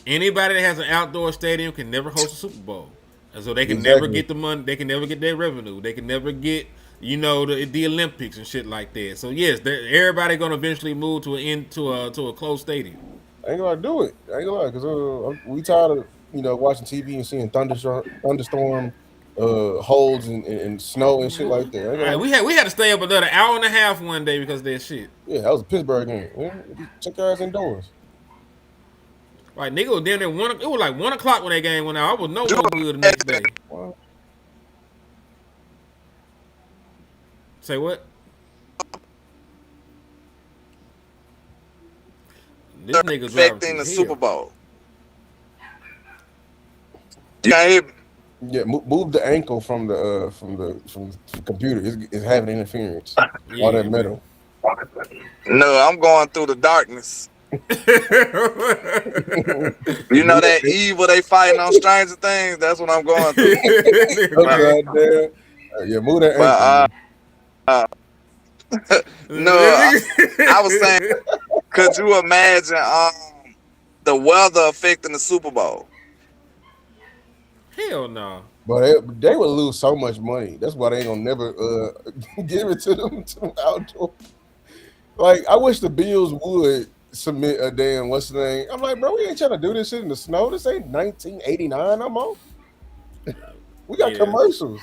Anybody that has an outdoor stadium can never host a Super Bowl, and so they can never get the money. They can never get their revenue. They can never get the Olympics and shit like that. So yes, everybody gonna eventually move to a closed stadium. I ain't gonna do it. I ain't gonna lie, because we tired of watching TV and seeing thunderstorm holes and snow and shit like that. Right, we had to stay up another hour and a half one day because of that shit. Yeah, that was a Pittsburgh game. Yeah, check your ass indoors. Right, nigga was down there it was like 1 o'clock when that game went out. I was no good the next day. Wow. Say what? This nigga's affecting the Super Bowl. You can't hear me? Yeah, move the ankle from the computer. It's having interference. All that metal. No, I'm going through the darkness. You know that evil they fighting on Stranger Things? That's what I'm going through. Yeah, move that no, I was saying, could you imagine the weather affecting the Super Bowl? Hell no. But they would lose so much money. That's why they ain't gonna never give it to them outdoor. Like, I wish the Bills would submit a damn what's the name. I'm like, bro, we ain't trying to do this shit in the snow. This ain't 1989 no more. We got commercials.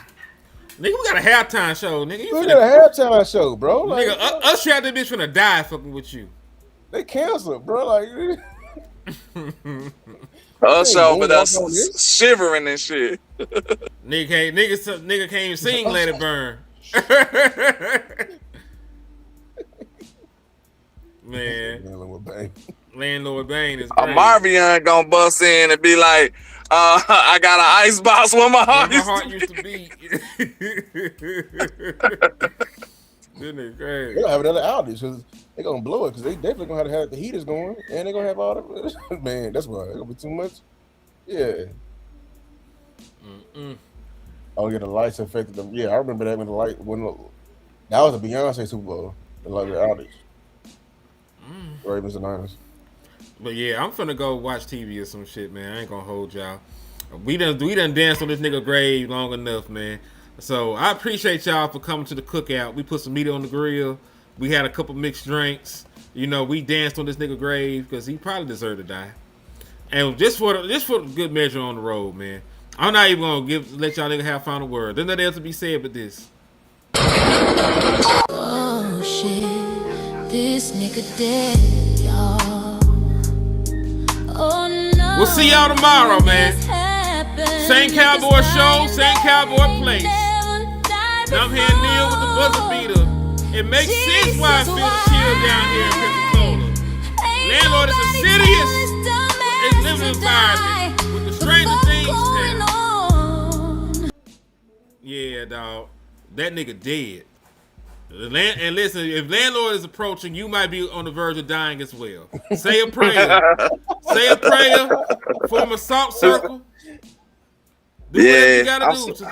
Nigga, we got a halftime show, nigga. We got a halftime show, bro. Like, nigga, us out that bitch finna die fucking with you. They canceled, bro. Like, us over there shivering and shit. Nigga can't even sing Let It Burn. Man. Landlord Bane is great. Marvion gonna bust in and be like, I got an icebox where my heart used to beat. Isn't it crazy? They're gonna have another outage because they're gonna blow it because they definitely gonna have the heaters going and they're gonna have all the man. That's why it's gonna be too much. Yeah. Oh yeah, the lights affected them. Yeah, I remember that when that was a Beyonce Super Bowl. The outage. Ravens and Niners. But yeah, I'm finna go watch TV or some shit, man. I ain't gonna hold y'all. We done danced on this nigga grave long enough, man. So I appreciate y'all for coming to the cookout. We put some meat on the grill. We had a couple mixed drinks. You know, we danced on this nigga grave because he probably deserved to die. And just for good measure on the road, man. I'm not even gonna let y'all nigga have final word. There's nothing else to be said but this. Oh shit, this nigga dead, y'all. Oh no. We'll see y'all tomorrow, man. Same Cowboy show, same Cowboy place. And I'm here Neil with the buzzer beater. It makes sense why I feel chill down here in Pensacola. LandLord is a serious living environment with the Stranger Things town. Yeah, dog. That nigga dead. And listen, if LandLord is approaching, you might be on the verge of dying as well. Say a prayer. Say a prayer. Form a salt circle. Do whatever you gotta do.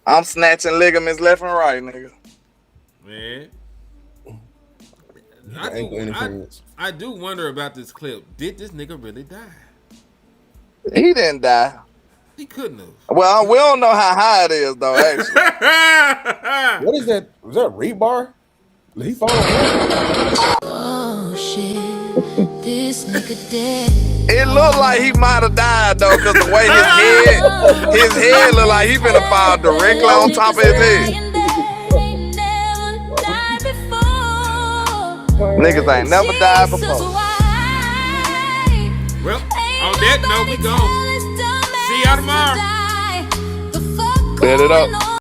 I'm snatching ligaments left and right, nigga. Man. I do wonder about this clip. Did this nigga really die? He didn't die. He couldn't have. Well, we don't know how high it is, though, actually. What is that? Was that rebar? He falling. Oh shit, this nigga dead. It looked like he might have died, though, because the way his head looked like he finna fall directly on top of his head. Niggas ain't never died before. Well, on that note, we go. See y'all tomorrow. Set it up.